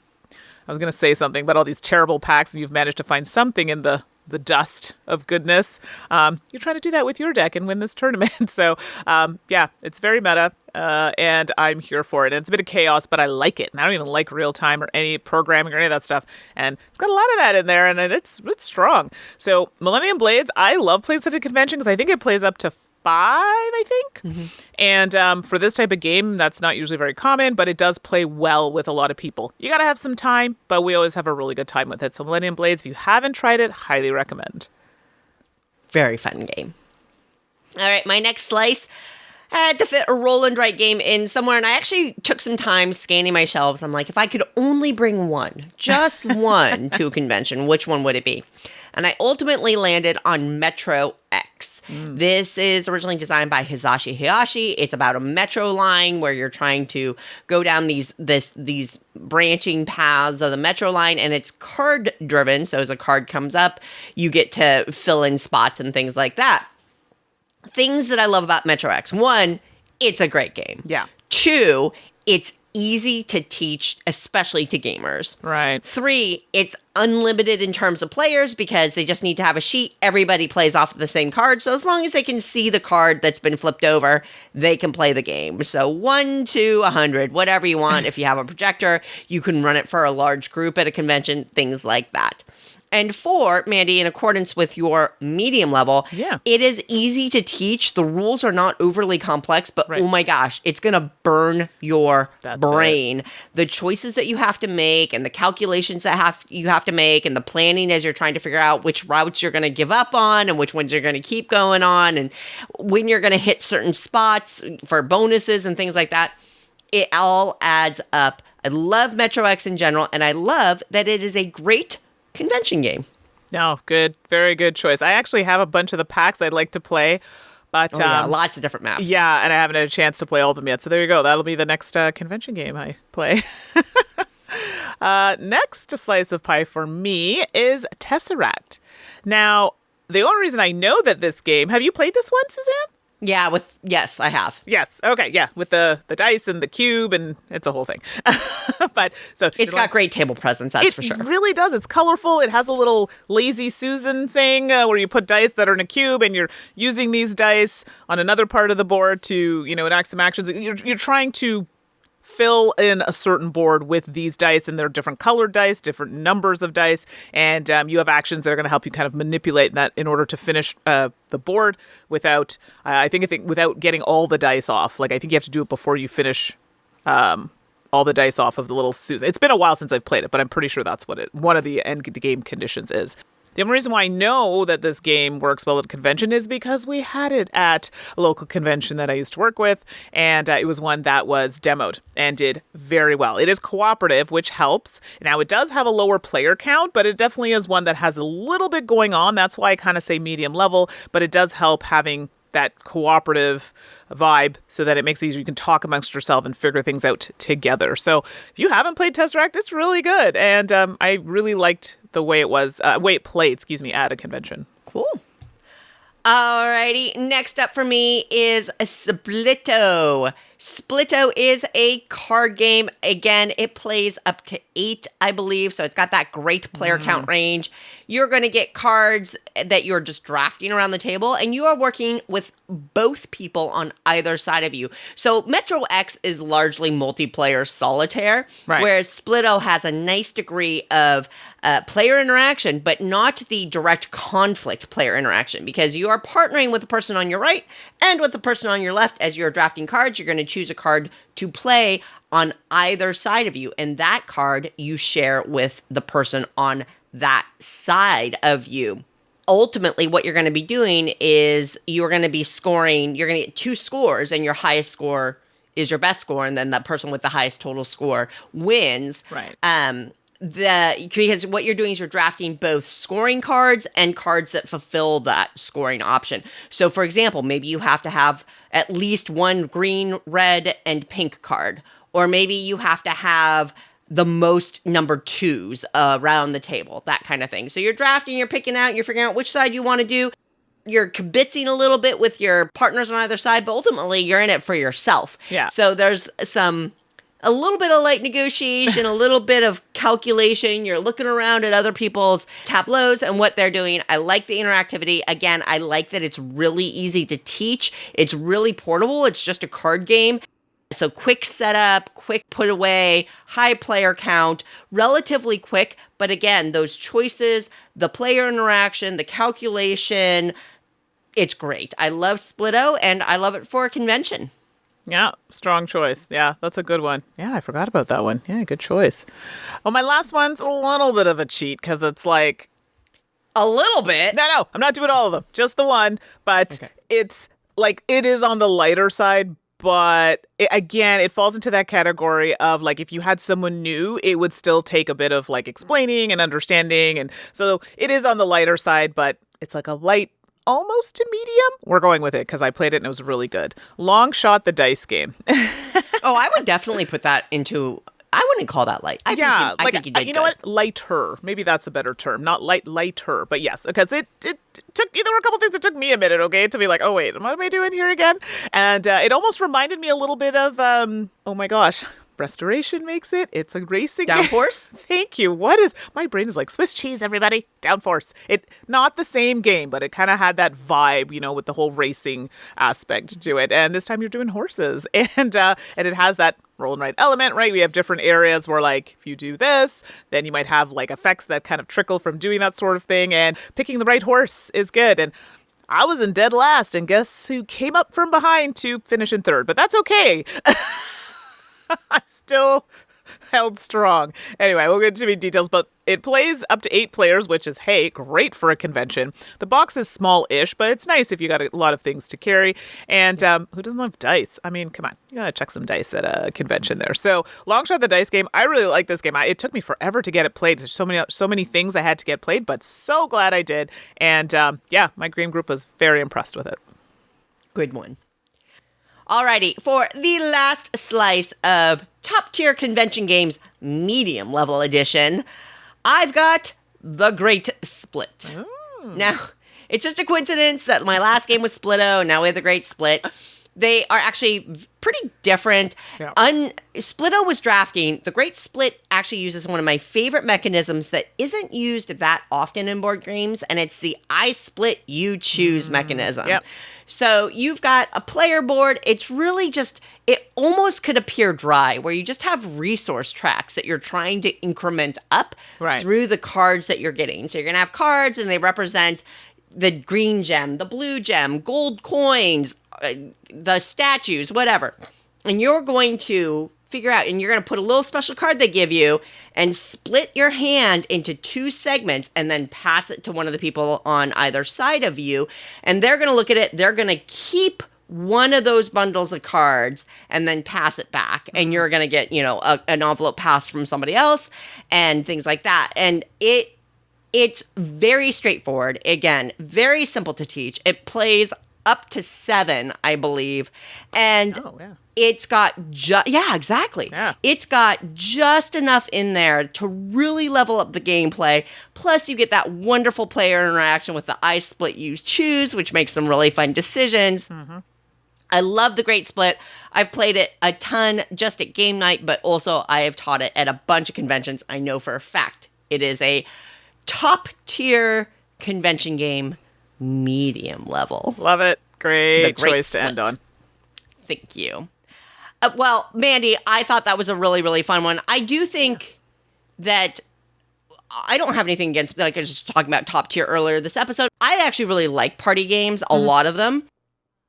I was going to say something, but all these terrible packs, and you've managed to find something in the dust of goodness. You're trying to do that with your deck and win this tournament. So, it's very meta, and I'm here for it. And it's a bit of chaos, but I like it. And I don't even like real time or any programming or any of that stuff. And it's got a lot of that in there, and it's strong. So, Millennium Blades, I love playing at a convention because I think it plays up to 5, I think. Mm-hmm. And for this type of game, that's not usually very common, but it does play well with a lot of people. You got to have some time, but we always have a really good time with it. So Millennium Blades, if you haven't tried it, highly recommend. Very fun game. All right, my next slice. I had to fit a roll and write game in somewhere, and I actually took some time scanning my shelves. I'm like, if I could only bring one, just one to a convention, which one would it be? And I ultimately landed on Metro X. This is originally designed by Hisashi Hayashi. It's about a metro line where you're trying to go down these branching paths of the metro line, and it's card driven. So as a card comes up, you get to fill in spots and things like that. Things that I love about Metro X. 1, it's a great game. Yeah. 2, it's easy to teach, especially to gamers. Right. 3, it's unlimited in terms of players because they just need to have a sheet. Everybody plays off of the same card. So as long as they can see the card that's been flipped over, they can play the game. So 1 to 100, whatever you want. If you have a projector, you can run it for a large group at a convention, things like that. And 4, Mandi, in accordance with your medium level, it is easy to teach. The rules are not overly complex, but oh my gosh, it's going to burn your brain. The choices that you have to make and the calculations that you have to make and the planning as you're trying to figure out which routes you're going to give up on and which ones you're going to keep going on and when you're going to hit certain spots for bonuses and things like that. It all adds up. I love Metro X in general, and I love that it is a great convention game. No, good. Very good choice. I actually have a bunch of the packs I'd like to play, but lots of different maps. Yeah, and I haven't had a chance to play all of them yet. So there you go. That'll be the next convention game I play. Next slice of pie for me is Tesseract. Now, the only reason I know that this game, have you played this one, Suzanne? Yes, I have. Yes. Okay. Yeah. With the dice and the cube, and it's a whole thing. But so It's got great table presence, that's for sure. It really does. It's colorful. It has a little lazy Susan thing where you put dice that are in a cube, and you're using these dice on another part of the board to, enact some actions. You're trying to fill in a certain board with these dice, and they're different colored dice, different numbers of dice, and you have actions that are going to help you kind of manipulate that in order to finish the board without, I think without getting all the dice off. Like, I think you have to do it before you finish all the dice off of the little Susan. It's been a while since I've played it, but I'm pretty sure that's what one of the end game conditions is. The only reason why I know that this game works well at a convention is because we had it at a local convention that I used to work with, and it was one that was demoed and did very well. It is cooperative, which helps. Now, it does have a lower player count, but it definitely is one that has a little bit going on. That's why I kind of say medium level, but it does help having that cooperative vibe so that it makes it easier. You can talk amongst yourself and figure things out together. So if you haven't played Tesseract, it's really good. And I really liked the way it played, at a convention. Cool. Alrighty, next up for me is Splitto. Splitto is a card game. Again, it plays up to 8, I believe, so it's got that great player count range. You're going to get cards that you're just drafting around the table, and you are working with both people on either side of you. So Metro X is largely multiplayer solitaire, whereas Splitto has a nice degree of player interaction, but not the direct conflict player interaction, because you are partnering with the person on your right and with the person on your left. As you're drafting cards, you're going to choose a card to play on either side of you, and that card you share with the person on that side of you. Ultimately, what you're going to be doing is you're going to be scoring, you're going to get 2 scores, and your highest score is your best score, and then the person with the highest total score wins. Right. Because what you're doing is you're drafting both scoring cards and cards that fulfill that scoring option. So, for example, maybe you have to have at least one green, red, and pink card. Or maybe you have to have the most number 2s around the table, that kind of thing. So you're drafting, you're picking out, you're figuring out which side you want to do. You're kibitzing a little bit with your partners on either side, but ultimately you're in it for yourself. Yeah. So there's a little bit of light negotiation, a little bit of calculation. You're looking around at other people's tableaus and what they're doing. I like the interactivity. Again, I like that it's really easy to teach. It's really portable. It's just a card game. So quick setup, quick put away, high player count, relatively quick. But again, those choices, the player interaction, the calculation, it's great. I love Splitto, and I love it for a convention. Yeah, strong choice. Yeah, that's a good one. Yeah, I forgot about that one. Yeah, good choice. Oh, my last one's a little bit of a cheat because it's like... A little bit? No, I'm not doing all of them. Just the one. But It's like, it is on the lighter side. But again, it falls into that category of like, if you had someone new, it would still take a bit of like explaining and understanding. And so it is on the lighter side, but it's like a light, almost to medium. We're going with it because I played it and it was really good. Long Shot, the dice game. Oh, I would definitely put that into... I wouldn't call that light. I think you did you know what? Lighter. Maybe that's a better term. Not lighter. But yes, because it took, there were a couple things that took me a minute, okay, to be like, oh, wait, what am I doing here again? And it almost reminded me a little bit of, oh my gosh, Restoration makes it. It's a racing Downforce? Thank you. My brain is like Swiss cheese, everybody. Downforce. Not the same game, but it kind of had that vibe, with the whole racing aspect to it. And this time you're doing horses. And it has that roll and write element, right? We have different areas where, like, if you do this, then you might have, like, effects that kind of trickle from doing that sort of thing. And picking the right horse is good. And I was in dead last, and guess who came up from behind to finish in third? But that's okay. I still held strong. Anyway, we'll get into details, but it plays up to 8 players, which is, hey, great for a convention. The box is small-ish, but it's nice if you got a lot of things to carry. And who doesn't love dice? I mean, come on. You gotta check some dice at a convention there. So, Long Shot, the dice game. I really like this game. It took me forever to get it played. There's so many things I had to get played, but so glad I did. And yeah, my game group was very impressed with it. Good one. Alrighty, for the last slice of top tier convention games, medium level edition, I've got The Great Split. Now, It's just a coincidence that my last game was Splitto, and now we have the Great Split. They are actually pretty different. Yeah. Splitto was drafting. The Great Split actually uses one of my favorite mechanisms that isn't used that often in board games, and it's the I split, you choose mechanism. Yep. So you've got a player board. It's really just, it almost could appear dry, where you just have resource tracks that you're trying to increment up through the cards that you're getting. So you're going to have cards, and they represent the green gem, the blue gem, gold coins, the statues, whatever. And you're going to figure out, and you're going to put a little special card they give you and split your hand into 2 segments and then pass it to one of the people on either side of you. And they're going to look at it. They're going to keep one of those bundles of cards and then pass it back. And you're going to get, an envelope passed from somebody else and things like that. And it's very straightforward. Again, very simple to teach. It plays up to 7, I believe. And it's got exactly. Yeah. It's got just enough in there to really level up the gameplay. Plus, you get that wonderful player interaction with the I split, you choose, which makes some really fun decisions. Mm-hmm. I love the Great Split. I've played it a ton just at game night, but also I have taught it at a bunch of conventions. I know for a fact it is a top tier convention game, medium level. Love it. Great choice Split. to end on. Thank you. Well, Mandi, I thought that was a really, really fun one. I do think that I don't have anything against, like I was just talking about top tier earlier this episode. I actually really like party games, a lot of them.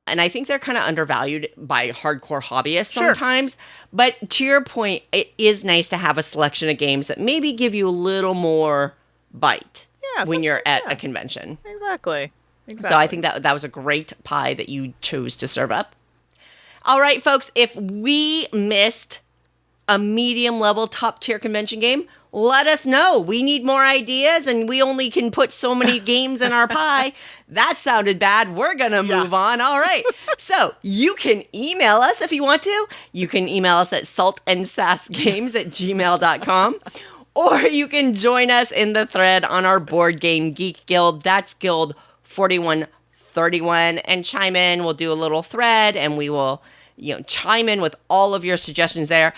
And I think they're kind of undervalued by hardcore hobbyists sometimes. But to your point, it is nice to have a selection of games that maybe give you a little more bite when you're at a convention. Exactly. So I think that was a great pie that you chose to serve up. All right, folks, if we missed a medium level top tier convention game, let us know. We need more ideas, and we only can put so many games in our pie. That sounded bad. We're going to move on. All right. So you can email us if you want to. You can email us at saltandsassgames@gmail.com. Or you can join us in the thread on our Board Game Geek Guild. That's Guild 4131, and chime in. We'll do a little thread, and we will chime in with all of your suggestions there.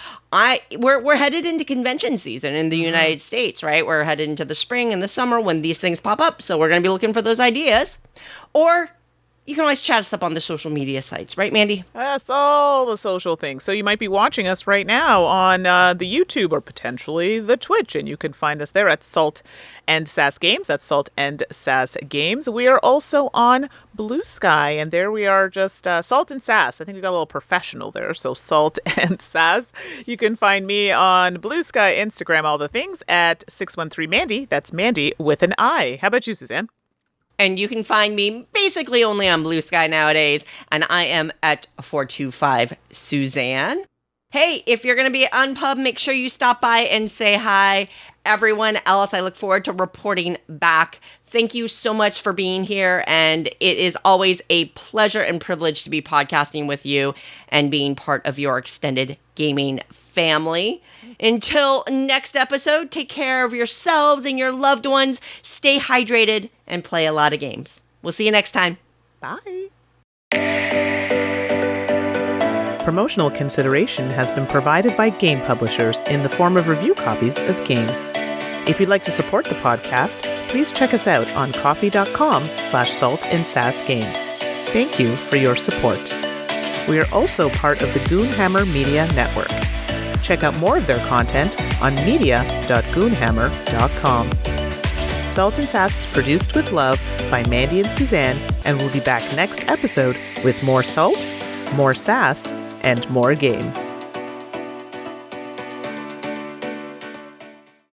We're headed into convention season in the United States, right? We're headed into the spring and the summer when these things pop up. So we're going to be looking for those ideas. Or you can always chat us up on the social media sites, right, Mandi? That's all the social things. So you might be watching us right now on the YouTube or potentially the Twitch, and you can find us there at Salt and Sass Games. That's Salt and Sass Games. We are also on Blue Sky, and there we are just Salt and Sass. I think we got a little professional there, so Salt and Sass. You can find me on Blue Sky, Instagram, all the things at 613Mandi. That's Mandi with an I. How about you, Suzanne? And you can find me basically only on Blue Sky nowadays. And I am at 425 Suzanne. Hey, if you're going to be at Unpub, make sure you stop by and say hi. Everyone else, I look forward to reporting back. Thank you so much for being here. And it is always a pleasure and privilege to be podcasting with you and being part of your extended gaming family. Until next episode, take care of yourselves and your loved ones. Stay hydrated and play a lot of games. We'll see you next time. Bye. Promotional consideration has been provided by game publishers in the form of review copies of games. If you'd like to support the podcast, please check us out on coffee.com/saltandsassgames. Thank you for your support. We are also part of the Goonhammer Media Network. Check out more of their content on media.goonhammer.com. Salt and Sass is produced with love by Mandi and Suzanne, and we'll be back next episode with more salt, more sass, and more games.